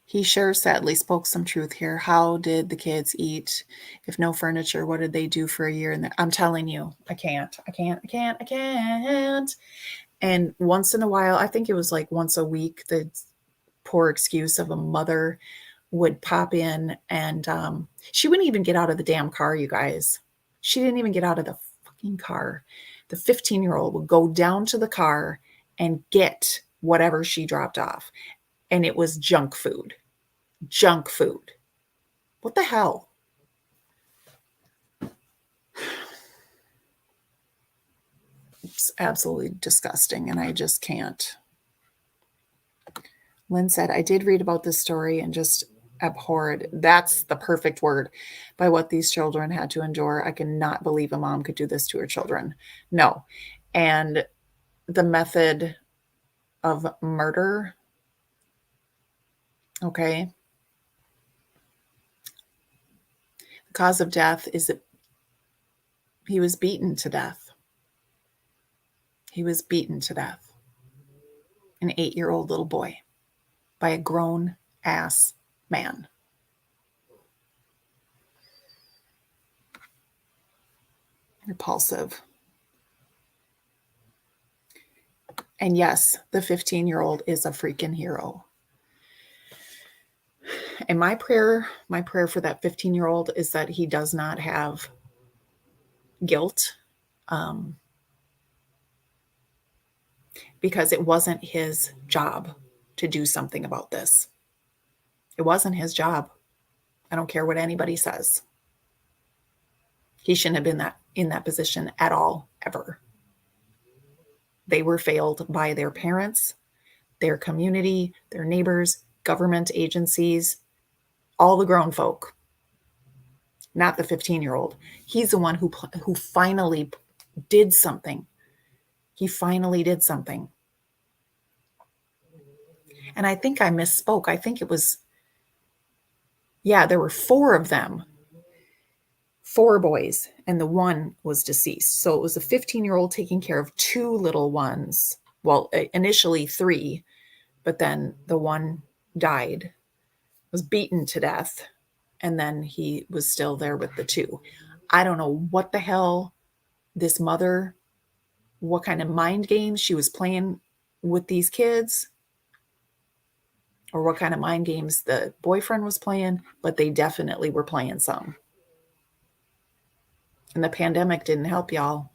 He sure sadly spoke some truth here. How did the kids eat? If no furniture, what did they do for a year? And I'm telling you, I can't. And once in a while, I think it was like once a week, the poor excuse of a mother would pop in, and she wouldn't even get out of the damn car, you guys. She didn't even get out of the fucking car. The 15-year-old would go down to the car and get whatever she dropped off. And it was junk food. Junk food. What the hell? It's absolutely disgusting, and I just can't. Lynn said, I did read about this story and just abhorred. That's the perfect word, by what these children had to endure. I cannot believe a mom could do this to her children. No. And the method of murder, okay, the cause of death is that he was beaten to death. He was beaten to death. An 8-year-old little boy by a grown ass man. Repulsive. And yes, the 15-year-old is a freaking hero. And my prayer for that 15-year-old is that he does not have guilt, because it wasn't his job to do something about this. It wasn't his job. I don't care what anybody says. He shouldn't have been in that position at all, ever. They were failed by their parents, their community, their neighbors, government agencies, all the grown folk. Not the 15-year-old. He's the one who finally did something. He finally did something. And I think I misspoke. I think it was, there were 4 of them. 4 boys, and the one was deceased. So it was a 15-year-old taking care of 2 little ones. Well, initially 3, but then the one died, was beaten to death, and then he was still there with the 2. I don't know what the hell this mother, what kind of mind games she was playing with these kids, or what kind of mind games the boyfriend was playing, but they definitely were playing some. And the pandemic didn't help, y'all.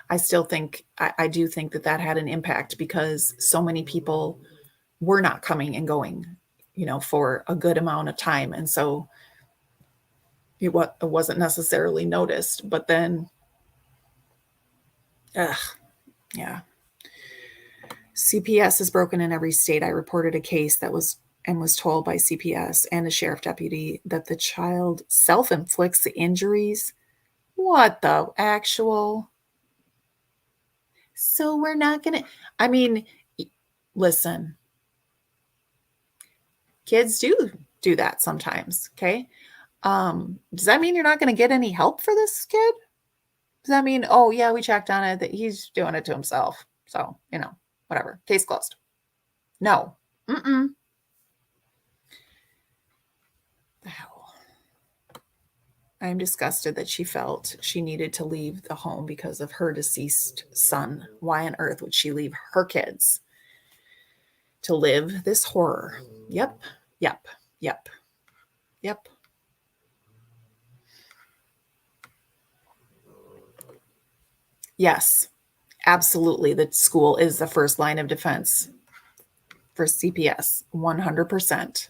I still think, I do think that had an impact, because so many people were not coming and going, for a good amount of time. And so it wasn't necessarily noticed, but then, yeah. CPS is broken in every state. I reported a case that was told by CPS and a sheriff deputy that the child self-inflicts the injuries. What the actual? So we're not going to, listen, kids do that sometimes. Okay. Does that mean you're not going to get any help for this kid? Does that mean, oh yeah, we checked on it, that he's doing it to himself? So, whatever, case closed. No. The hell. I am disgusted that she felt she needed to leave the home because of her deceased son. Why on earth would she leave her kids to live this horror? Yep. Yes, absolutely. The school is the first line of defense for CPS, 100%.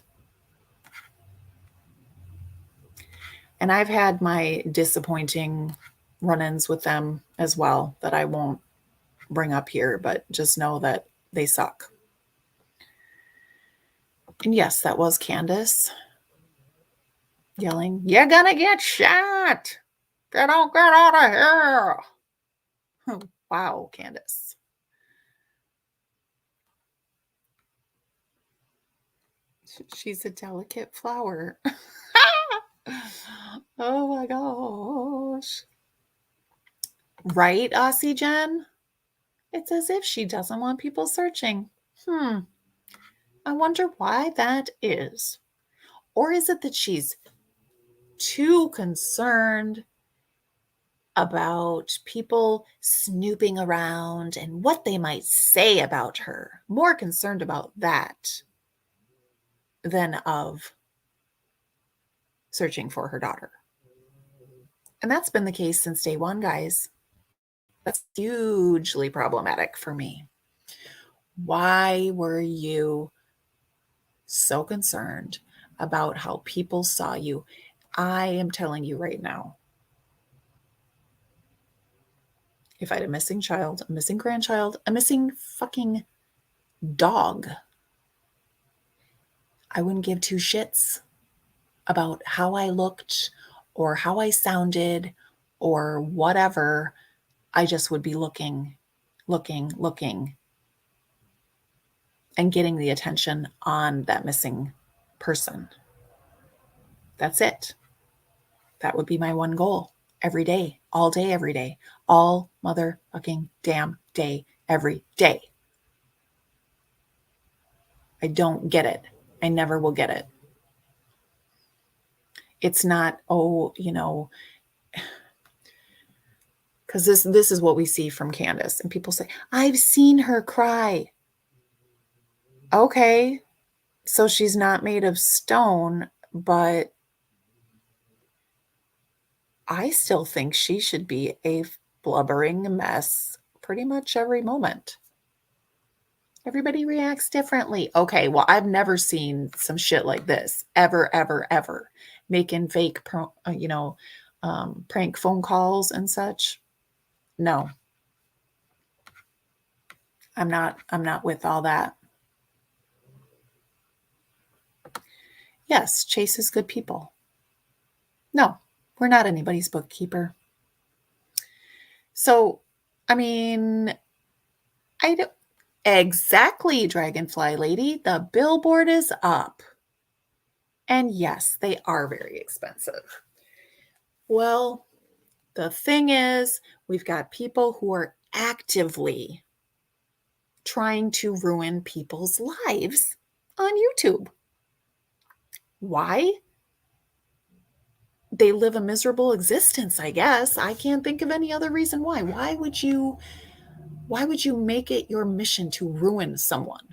And I've had my disappointing run-ins with them as well that I won't bring up here, but just know that they suck. And yes, that was Candace yelling, "You're gonna get shot! Get out of here!" Wow, Candace. She's a delicate flower. Oh my gosh. Right, Aussie Jen? It's as if she doesn't want people searching. I wonder why that is. Or is it that she's too concerned about people snooping around and what they might say about her? More concerned about that than of searching for her daughter. And that's been the case since day one, guys. That's hugely problematic for me. Why were you so concerned about how people saw you? I am telling you right now, if I had a missing child, a missing grandchild, a missing fucking dog, I wouldn't give two shits about how I looked or how I sounded or whatever. I just would be looking, and getting the attention on that missing person. That's it. That would be my one goal every day, all day, every day, all motherfucking damn day, every day. I don't get it. I never will get it. It's not, because this is what we see from Candace. And people say, I've seen her cry. Okay, so she's not made of stone, but I still think she should be a blubbering mess pretty much every moment. Everybody reacts differently. Okay, well, I've never seen some shit like this ever, ever, ever. Making fake, prank phone calls and such. No, I'm not with all that. Yes, chases good people. No, we're not anybody's bookkeeper. So, I mean, I don't exactly, Dragonfly Lady. The billboard is up. And yes, they are very expensive. Well, the thing is, we've got people who are actively trying to ruin people's lives on YouTube. Why? They live a miserable existence, I guess. I can't think of any other reason why. Why would you make it your mission to ruin someone?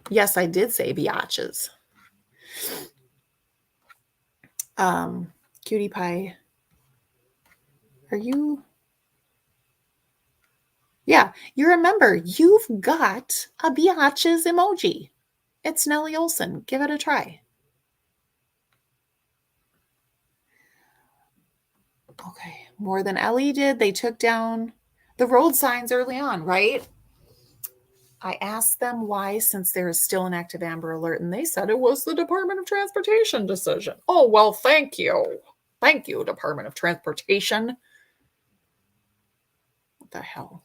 Yes, I did say biatches. Cutie Pie, are you? Yeah, you remember, you've got a biatches emoji. It's Nellie Olson. Give it a try. Okay, more than Ellie did. They took down the road signs early on, right? I asked them why, since there is still an active Amber Alert, and they said it was the Department of Transportation decision. Oh, well, thank you. Thank you, Department of Transportation. What the hell?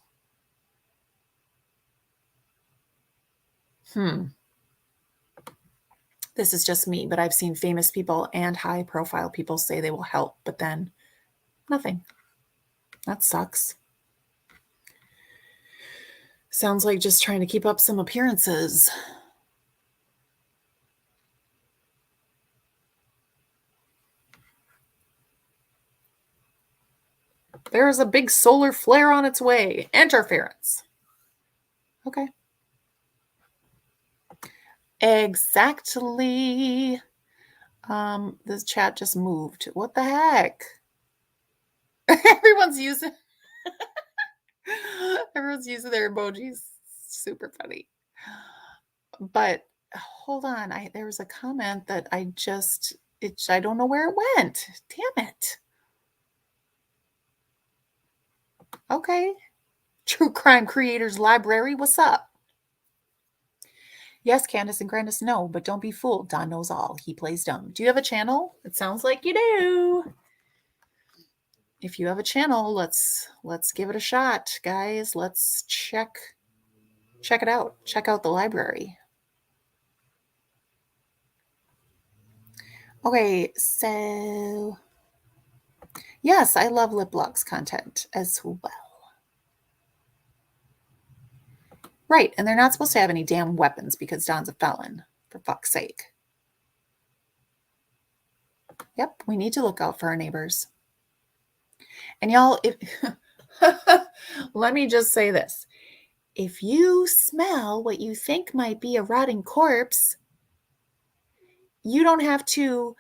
This is just me, but I've seen famous people and high-profile people say they will help, but then nothing. That sucks. Sounds like just trying to keep up some appearances. There's a big solar flare on its way. Interference. Okay. Exactly. This chat just moved. What the heck? Everyone's using their emojis. Super funny. But hold on, there was a comment that I don't know where it went. Damn it. Okay. True Crime Creators Library, what's up? Yes, Candace and Grandis, no, but don't be fooled. Don knows all. He plays dumb. Do you have a channel? It sounds like you do. If you have a channel, let's give it a shot, guys. Let's check it out. Check out the library. Okay, so yes, I love Liplock's content as well. Right, and they're not supposed to have any damn weapons because Don's a felon, for fuck's sake. Yep, we need to look out for our neighbors. And y'all, let me just say this. If you smell what you think might be a rotting corpse, you don't have to,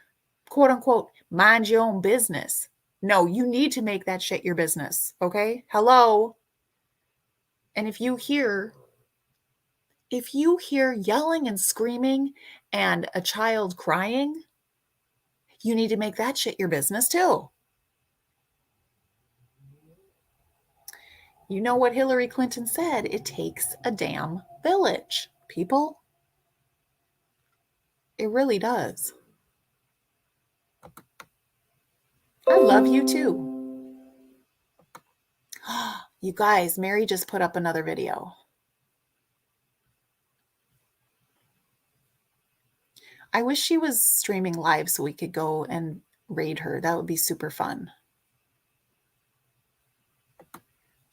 quote unquote, mind your own business. No, you need to make that shit your business, okay? Hello? And if you hear yelling and screaming and a child crying, you need to make that shit your business too. You know what Hillary Clinton said? It takes a damn village, people. It really does. I love you too. You guys, Mary just put up another video. I wish she was streaming live so we could go and raid her. That would be super fun.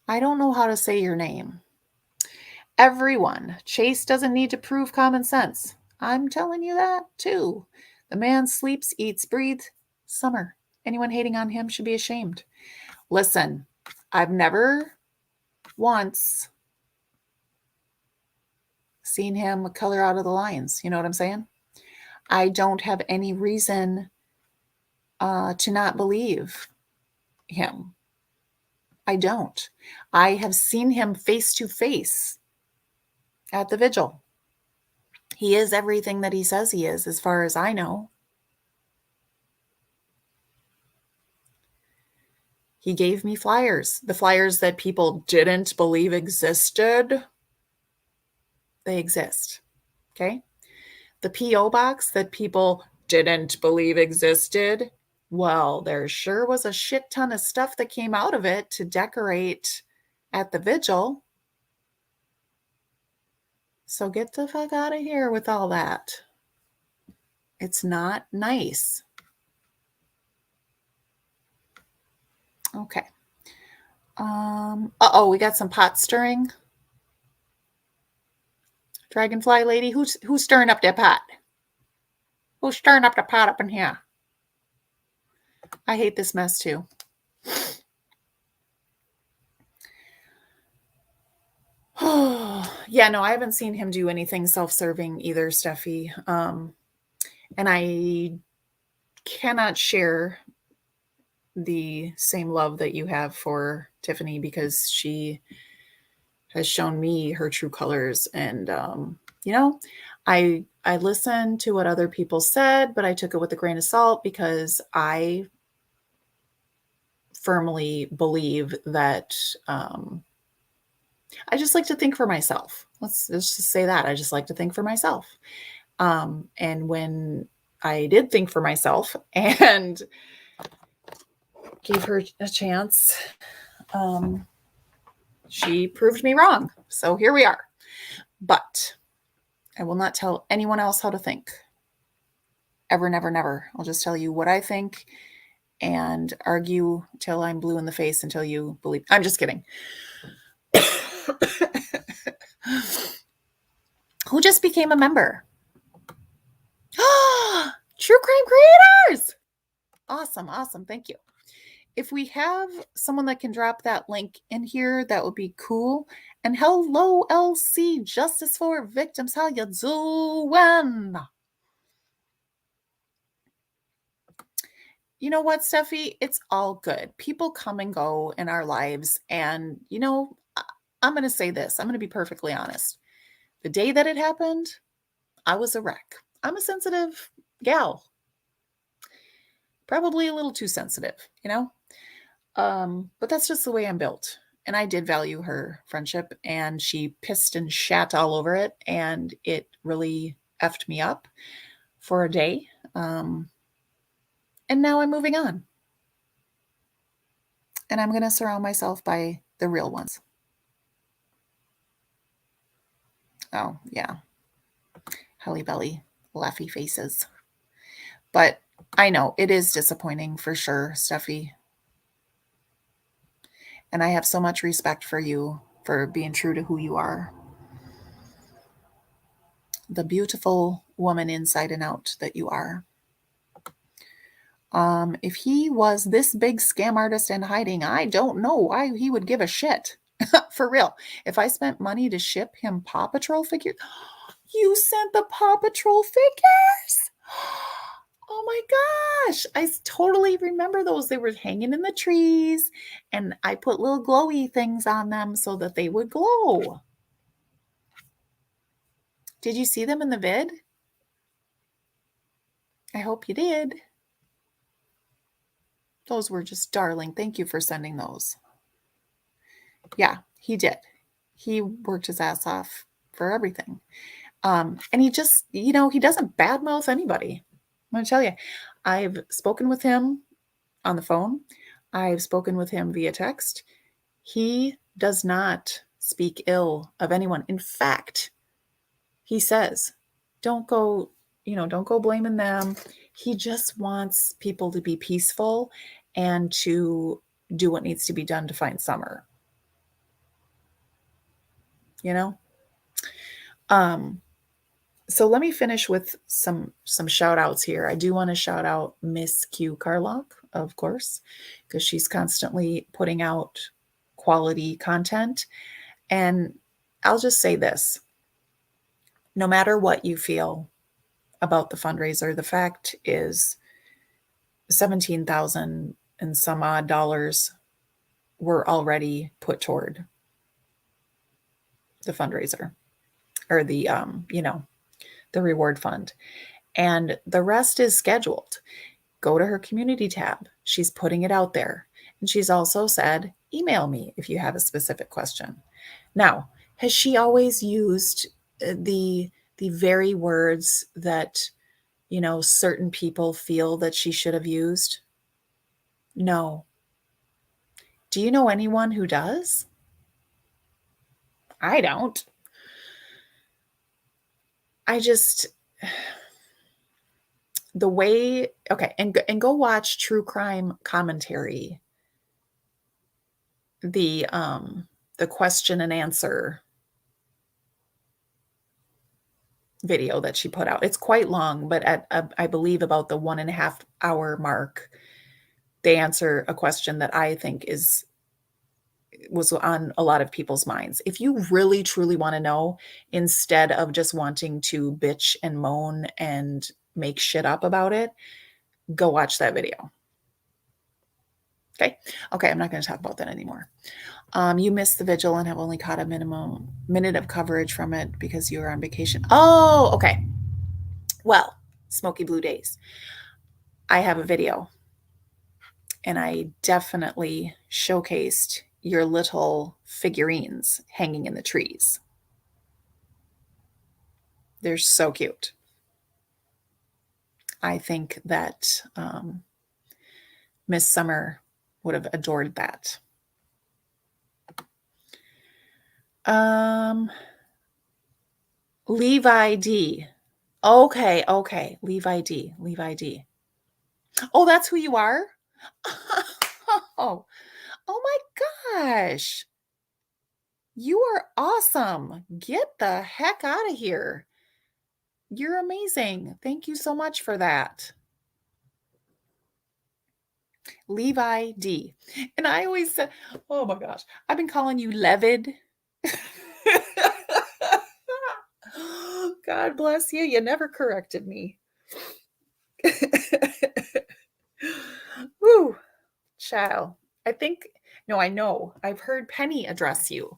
I don't know how to say your name. Everyone, Chase doesn't need to prove common sense. I'm telling you that too. The man sleeps, eats, breathes. Summer. Anyone hating on him should be ashamed. Listen, I've never once seen him color out of the lines. You know what I'm saying? I don't have any reason to not believe him. I don't. I have seen him face to face at the vigil. He is everything that he says he is, as far as I know. He gave me flyers. The flyers that people didn't believe existed, they exist. Okay? The P.O. box that people didn't believe existed, well, there sure was a shit ton of stuff that came out of it to decorate at the vigil. So get the fuck out of here with all that. It's not nice. Okay. Uh-oh, we got some pot stirring. Dragonfly lady, who's stirring up that pot? Who's stirring up the pot up in here? I hate this mess too. Yeah, no, I haven't seen him do anything self-serving either, Steffi. And I cannot share the same love that you have for Tiffany because she has shown me her true colors. And, you know, I listened to what other people said, but I took it with a grain of salt because I firmly believe that I just like to think for myself. Let's just say that. I just like to think for myself. And when I did think for myself and gave her a chance, she proved me wrong. So here we are. But I will not tell anyone else how to think. Ever, never, never. I'll just tell you what I think and argue till I'm blue in the face until you believe. I'm just kidding. Who just became a member? True Crime Creators! Awesome, awesome. Thank you. If we have someone that can drop that link in here, that would be cool. And hello, LC, Justice for Victims. How you doing? You know what, Steffi? It's all good. People come and go in our lives. And, I'm going to say this. I'm going to be perfectly honest. The day that it happened, I was a wreck. I'm a sensitive gal. Probably a little too sensitive, but that's just the way I'm built. And I did value her friendship, and she pissed and shat all over it, and it really effed me up for a day. And now I'm moving on. And I'm going to surround myself by the real ones. Oh, yeah. Holly belly, laughy faces. But I know it is disappointing for sure, Steffi. And I have so much respect for you for being true to who you are. The beautiful woman inside and out that you are. If he was this big scam artist in hiding, I don't know why he would give a shit. For real. If I spent money to ship him Paw Patrol figures, you sent the Paw Patrol figures? Oh my gosh. I totally remember those. They were hanging in the trees, and I put little glowy things on them so that they would glow. Did you see them in the vid? I hope you did. Those were just darling. Thank you for sending those. Yeah, he did. He worked his ass off for everything. And he just, he doesn't badmouth anybody. I'm going to tell you, I've spoken with him on the phone. I've spoken with him via text. He does not speak ill of anyone. In fact, he says, don't go blaming them. He just wants people to be peaceful and to do what needs to be done to find Summer. So let me finish with some shout outs here. I do want to shout out Miss Q Carlock, of course, because she's constantly putting out quality content. And I'll just say this. No matter what you feel about the fundraiser, the fact is $17,000 and some odd dollars were already put toward the fundraiser, or the reward fund. And the rest is scheduled. Go to her community tab. She's putting it out there. And she's also said, email me if you have a specific question. Now, has she always used the very words that, certain people feel that she should have used? No. Do you know anyone who does? I don't. The way, okay, and go watch True Crime Commentary, the question and answer video that she put out. It's quite long, but at I believe about the 1.5 hour mark, they answer a question that I think was on a lot of people's minds. If you really truly want to know, instead of just wanting to bitch and moan and make shit up about it, go watch that video. Okay, I'm not going to talk about that anymore. You missed the vigil and have only caught a minute of coverage from it because you were on vacation. Oh, okay. Well, Smoky Blue Days. I have a video, and I definitely showcased your little figurines hanging in the trees. They're so cute. I think that Miss Summer would have adored that. Levi D. Okay. Levi D. Oh, that's who you are? Oh my gosh. You are awesome. Get the heck out of here. You're amazing. Thank you so much for that. Levi D. And I always said, oh my gosh, I've been calling you Levid. God bless you. You never corrected me. Woo, child. I think, no, I know. I've heard Penny address you.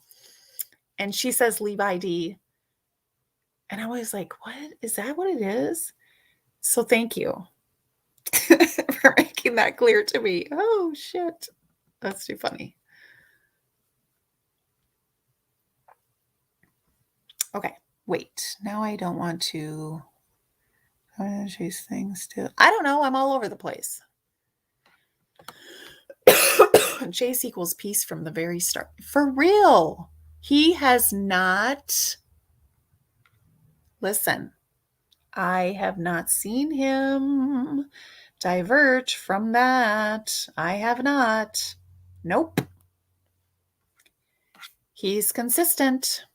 And she says Levi D. And I was like, what? Is that what it is? So thank you for making that clear to me. Oh, shit. That's too funny. Okay, wait. Now I don't want to chase things too. I don't know. I'm all over the place. Chase equals peace from the very start. For real. He has not. Listen, I have not seen him diverge from that. I have not. Nope. He's consistent.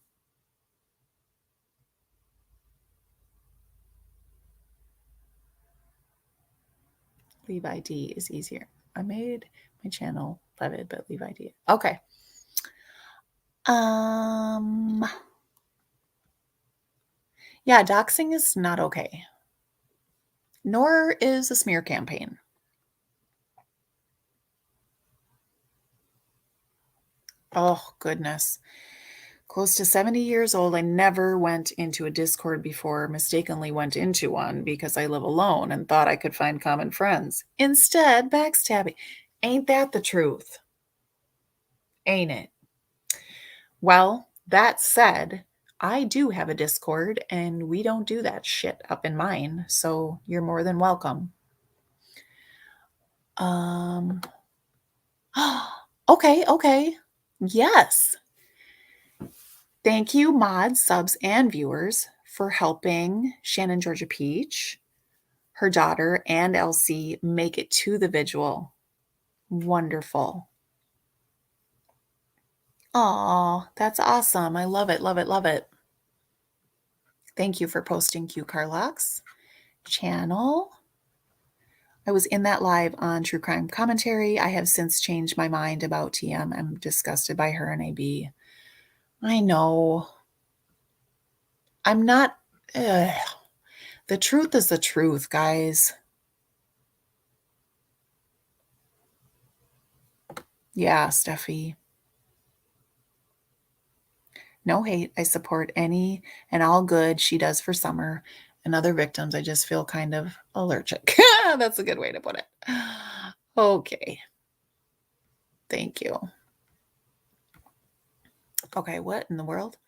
Levi D is easier. I made my channel Levid, but Levi D. Okay. Yeah, doxing is not okay. Nor is a smear campaign. Oh, goodness. Close to 70 years old, I never went into a Discord before, mistakenly went into one because I live alone and thought I could find common friends. Instead, backstabbing. Ain't that the truth? Ain't it? Well, that said, I do have a Discord and we don't do that shit up in mine, so you're more than welcome. Okay. Yes. Thank you, mods, subs, and viewers for helping Shannon Georgia Peach, her daughter, and Elsie make it to the vigil. Wonderful. Aw, that's awesome. I love it, love it, love it. Thank you for posting Q Carlock's channel. I was in that live on True Crime Commentary. I have since changed my mind about TM. I'm disgusted by her and AB. I know. I'm not. The truth is the truth, guys. Yeah, Steffi. No hate. I support any and all good she does for Summer and other victims. I just feel kind of allergic. That's a good way to put it. Okay. Thank you. Okay, what in the world?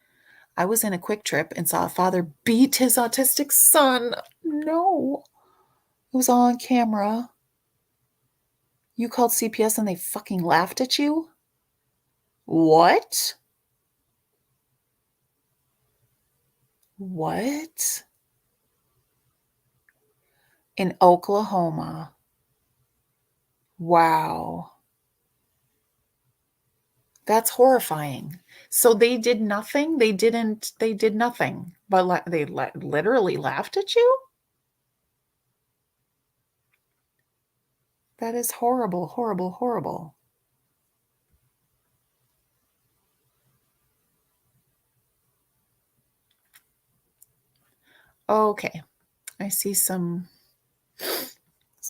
I was in a Quick Trip and saw a father beat his autistic son. No. It was all on camera. You called CPS and they fucking laughed at you? What? What? In Oklahoma. Wow. That's horrifying. So they did nothing? They did nothing. But they literally laughed at you? That is horrible, horrible, horrible. Okay. I see something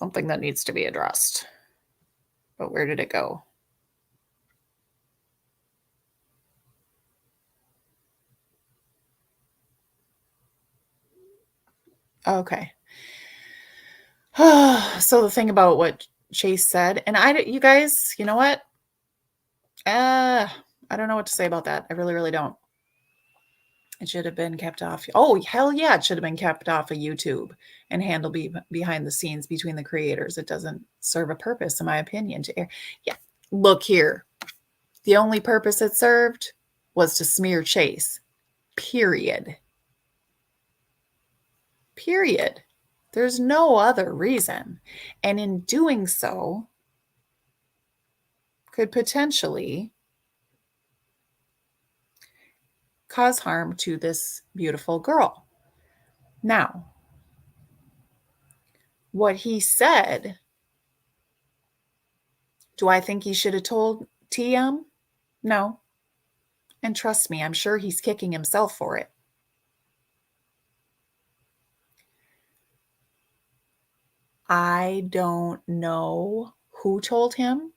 that needs to be addressed. But where did it go? Okay. So the thing about what Chase said, and you guys, you know what? I don't know what to say about that. I really, really don't. It should have been kept off. Oh, hell yeah. It should have been kept off of YouTube and handled behind the scenes between the creators. It doesn't serve a purpose, in my opinion, to air. Yeah. Look here. The only purpose it served was to smear Chase. Period. Period. There's no other reason. And in doing so, could potentially cause harm to this beautiful girl. Now, what he said Do I think he should have told TM? No. And trust me, I'm sure he's kicking himself for it. I don't know who told him,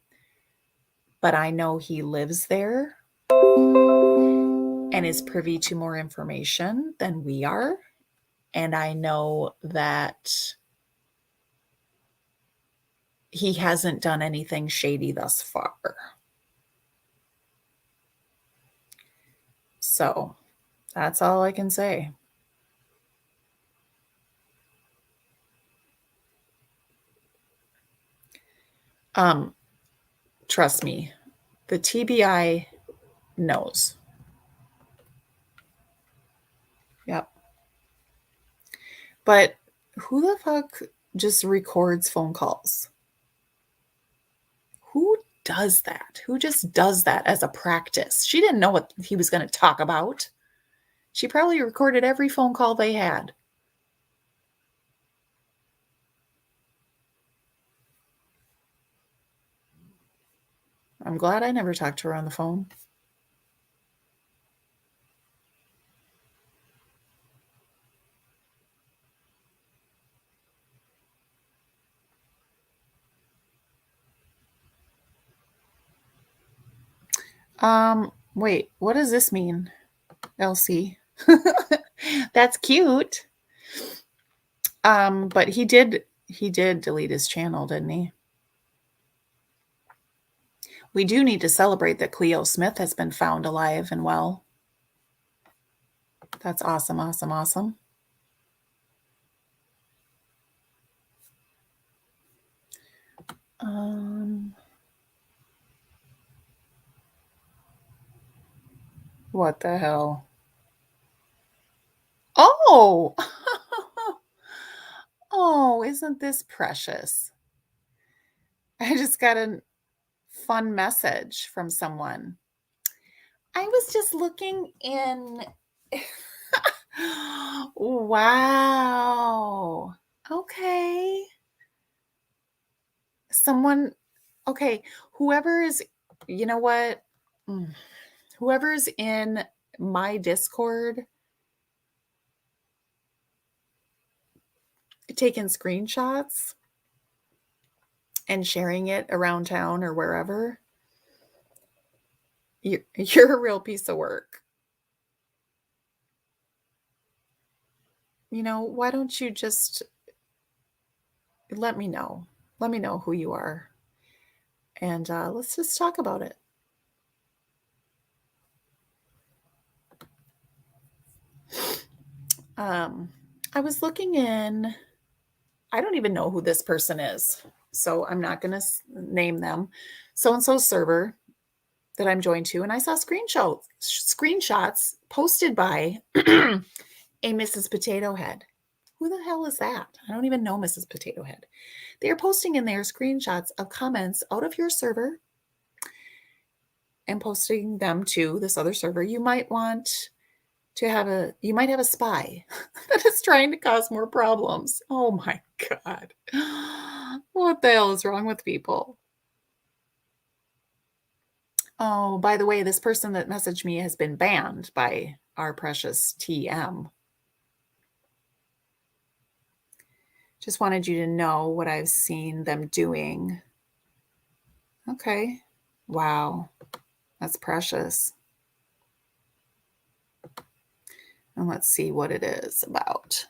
but I know he lives there and is privy to more information than we are. And I know that he hasn't done anything shady thus far. So that's all I can say. Trust me, the TBI knows. Yep. But who the fuck just records phone calls? Who does that? Who just does that as a practice? She didn't know what he was going to talk about. She probably recorded every phone call they had. I'm glad I never talked to her on the phone. Wait, what does this mean? Elsie. That's cute. But he did delete his channel, didn't he? We do need to celebrate that Cleo Smith has been found alive and well. That's awesome, awesome, awesome. What the hell? Oh! Oh, isn't this precious? I just got a fun message from someone. I was just looking in. Wow. Okay. Someone, okay, whoever is, you know what? Whoever's in my Discord taking screenshots and sharing it around town or wherever, you're a real piece of work. You know, why don't you just let me know? Let me know who you are. And let's just talk about it. I was looking in, I don't even know who this person is, so I'm not going to name them. So-and-so's server that I'm joined to, and I saw screenshots posted by a Mrs. Potato Head. Who the hell is that? I don't even know Mrs. Potato Head. They are posting in there screenshots of comments out of your server and posting them to this other server. You might have a spy that is trying to cause more problems. Oh my God. What the hell is wrong with people? Oh, by the way, this person that messaged me has been banned by our precious TM. Just wanted you to know what I've seen them doing. Okay. Wow. That's precious. And let's see what it is about.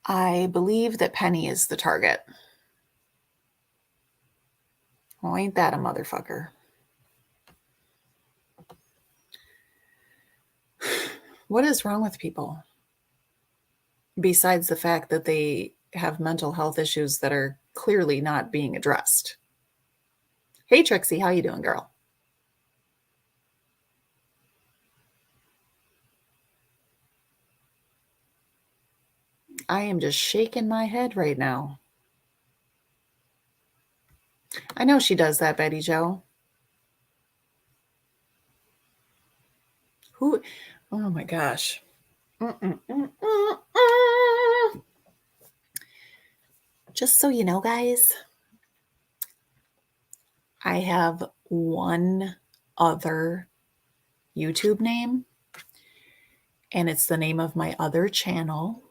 I believe that Penny is the target. Well, ain't that a motherfucker? What is wrong with people? Besides the fact that they have mental health issues that are clearly not being addressed. Hey, Trixie, how you doing, girl? I am just shaking my head right now. I know she does that, Betty Jo. Who? Oh my gosh. Just so you know, guys, I have one other YouTube name, and it's the name of my other channel.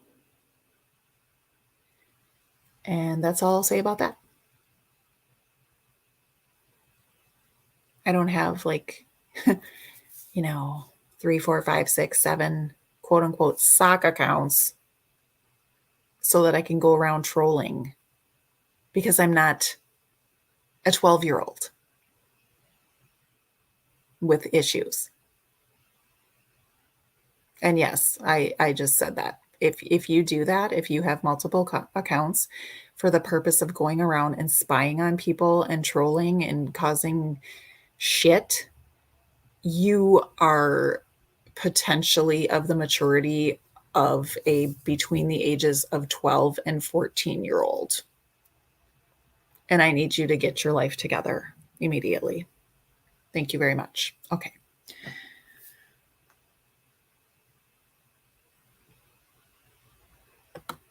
And that's all I'll say about that. I don't have like, 3, 4, 5, 6, 7 quote unquote sock accounts so that I can go around trolling, because I'm not a 12-year-old with issues. And yes, I just said that. If you do that, if you have multiple accounts for the purpose of going around and spying on people and trolling and causing shit, you are potentially of the maturity of a between the ages of 12 and 14-year-old. And I need you to get your life together immediately. Thank you very much. Okay.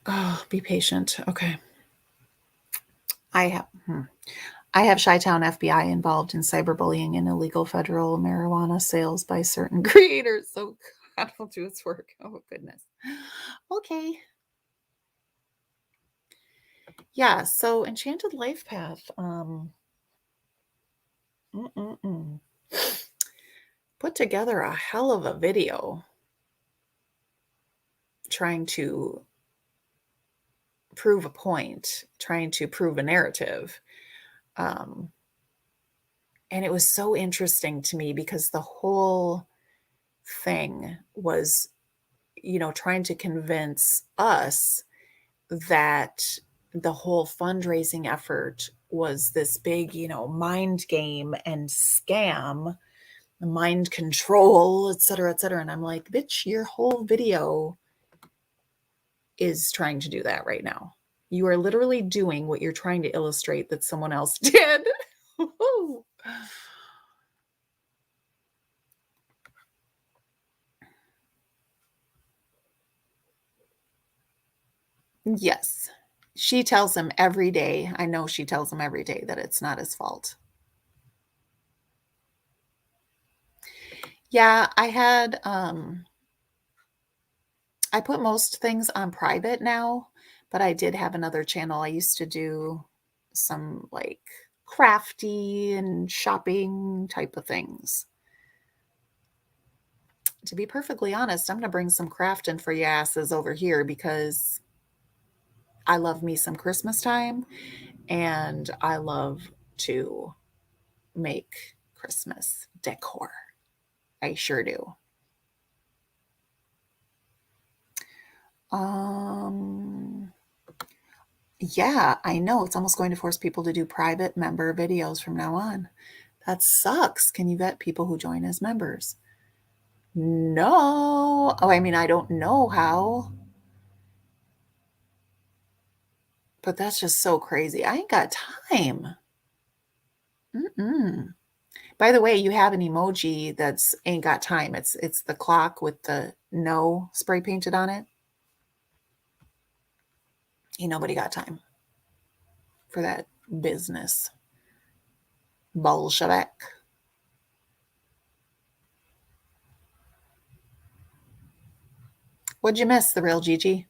Oh, be patient. Okay. I have Chi-Town FBI involved in cyberbullying and illegal federal marijuana sales by certain creators. So God will do its work. Oh, goodness. Okay. Yeah, so Enchanted Life Path. Put together a hell of a video trying to prove a point, trying to prove a narrative. And it was so interesting to me because the whole thing was, trying to convince us that the whole fundraising effort was this big, mind game and scam, mind control, et cetera, et cetera. And I'm like, bitch, your whole video is trying to do that right now. You are literally doing what you're trying to illustrate that someone else did. Yes. She tells him every day. I know she tells him every day that it's not his fault. Yeah, I put most things on private now, but I did have another channel. I used to do some like crafty and shopping type of things. To be perfectly honest, I'm going to bring some crafting for your asses over here because I love me some Christmas time and I love to make Christmas decor. I sure do. Yeah, I know. It's almost going to force people to do private member videos from now on. That sucks. Can you vet people who join as members? No. Oh, I mean, I don't know how. But that's just so crazy. I ain't got time. By the way, you have an emoji that's ain't got time. It's the clock with the no spray painted on it. Ain't nobody got time for that business. Bolshevik. What'd you miss, the real Gigi?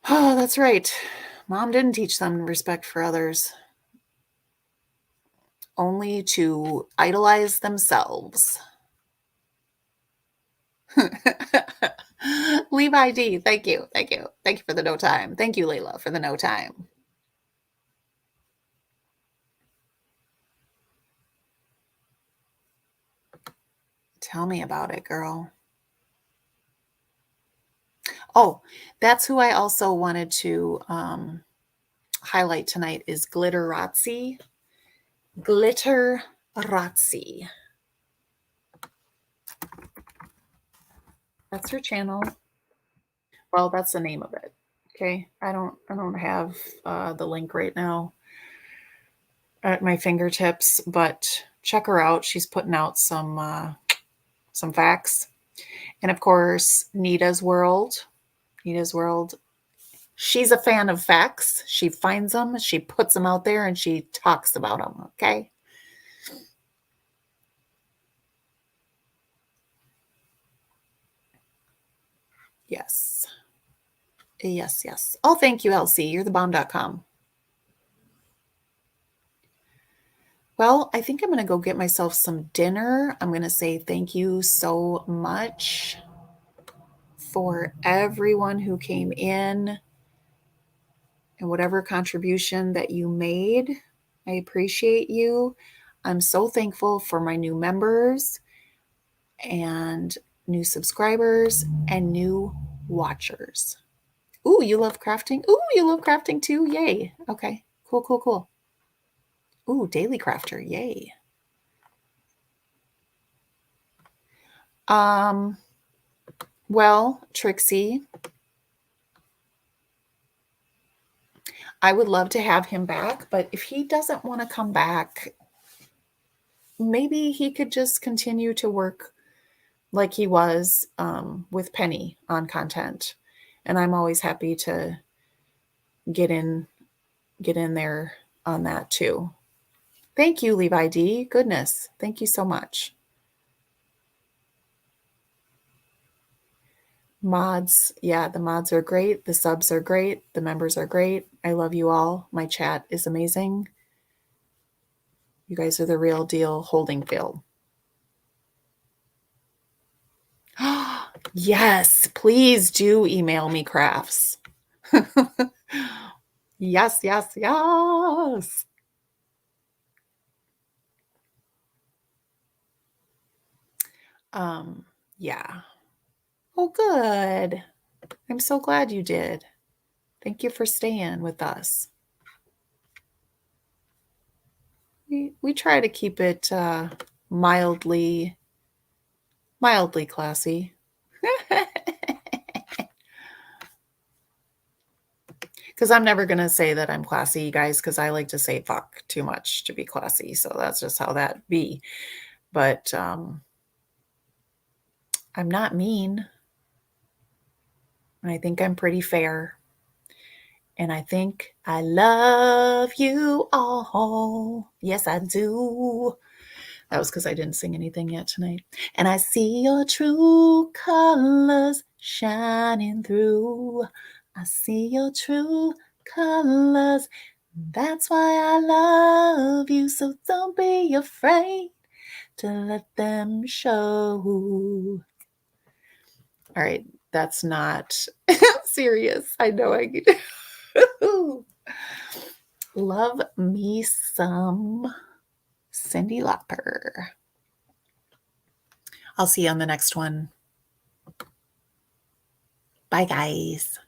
Oh, that's right. Mom didn't teach them respect for others. Only to idolize themselves. Levi D, thank you. Thank you. Thank you for the no time. Thank you, Layla, for the no time. Tell me about it, girl. Oh, that's who I also wanted to highlight tonight is Glitterazzi. Glitterazzi. That's her channel. Well, that's the name of it. Okay. I don't have the link right now. at my fingertips, but check her out. She's putting out some facts. And of course, Nita's World. Nita's World. She's a fan of facts. She finds them, she puts them out there, and she talks about them. Okay. Yes. Yes, yes. Oh, thank you, Elsie. You're the bomb.com. Well, I think I'm going to go get myself some dinner. I'm going to say thank you so much for everyone who came in and whatever contribution that you made. I appreciate you. I'm so thankful for my new members and new subscribers and new watchers. Ooh, you love crafting? Ooh, you love crafting too? Yay. Okay, cool, cool, cool. Ooh, Daily Crafter. Yay. Well, Trixie, I would love to have him back, but if he doesn't want to come back, maybe he could just continue to work like he was with Penny on content. And I'm always happy to get in there on that too. Thank you, Levi D. Goodness. Thank you so much. Mods. Yeah, the mods are great. The subs are great. The members are great. I love you all. My chat is amazing. You guys are the real deal. Holding Phil. Yes, please do email me crafts. Yes, yes, yes. Yeah. Oh, good. I'm so glad you did. Thank you for staying with us. We try to keep it mildly classy. Because I'm never going to say that I'm classy, guys, because I like to say fuck too much to be classy. So that's just how that be. But I'm not mean. I think I'm pretty fair. And I think I love you all. Yes, I do. That was because I didn't sing anything yet tonight. And I see your true colors shining through. I see your true colors. That's why I love you. So don't be afraid to let them show. All right, that's not serious. I know I get love me some Cyndi Lauper. I'll see you on the next one. Bye, guys.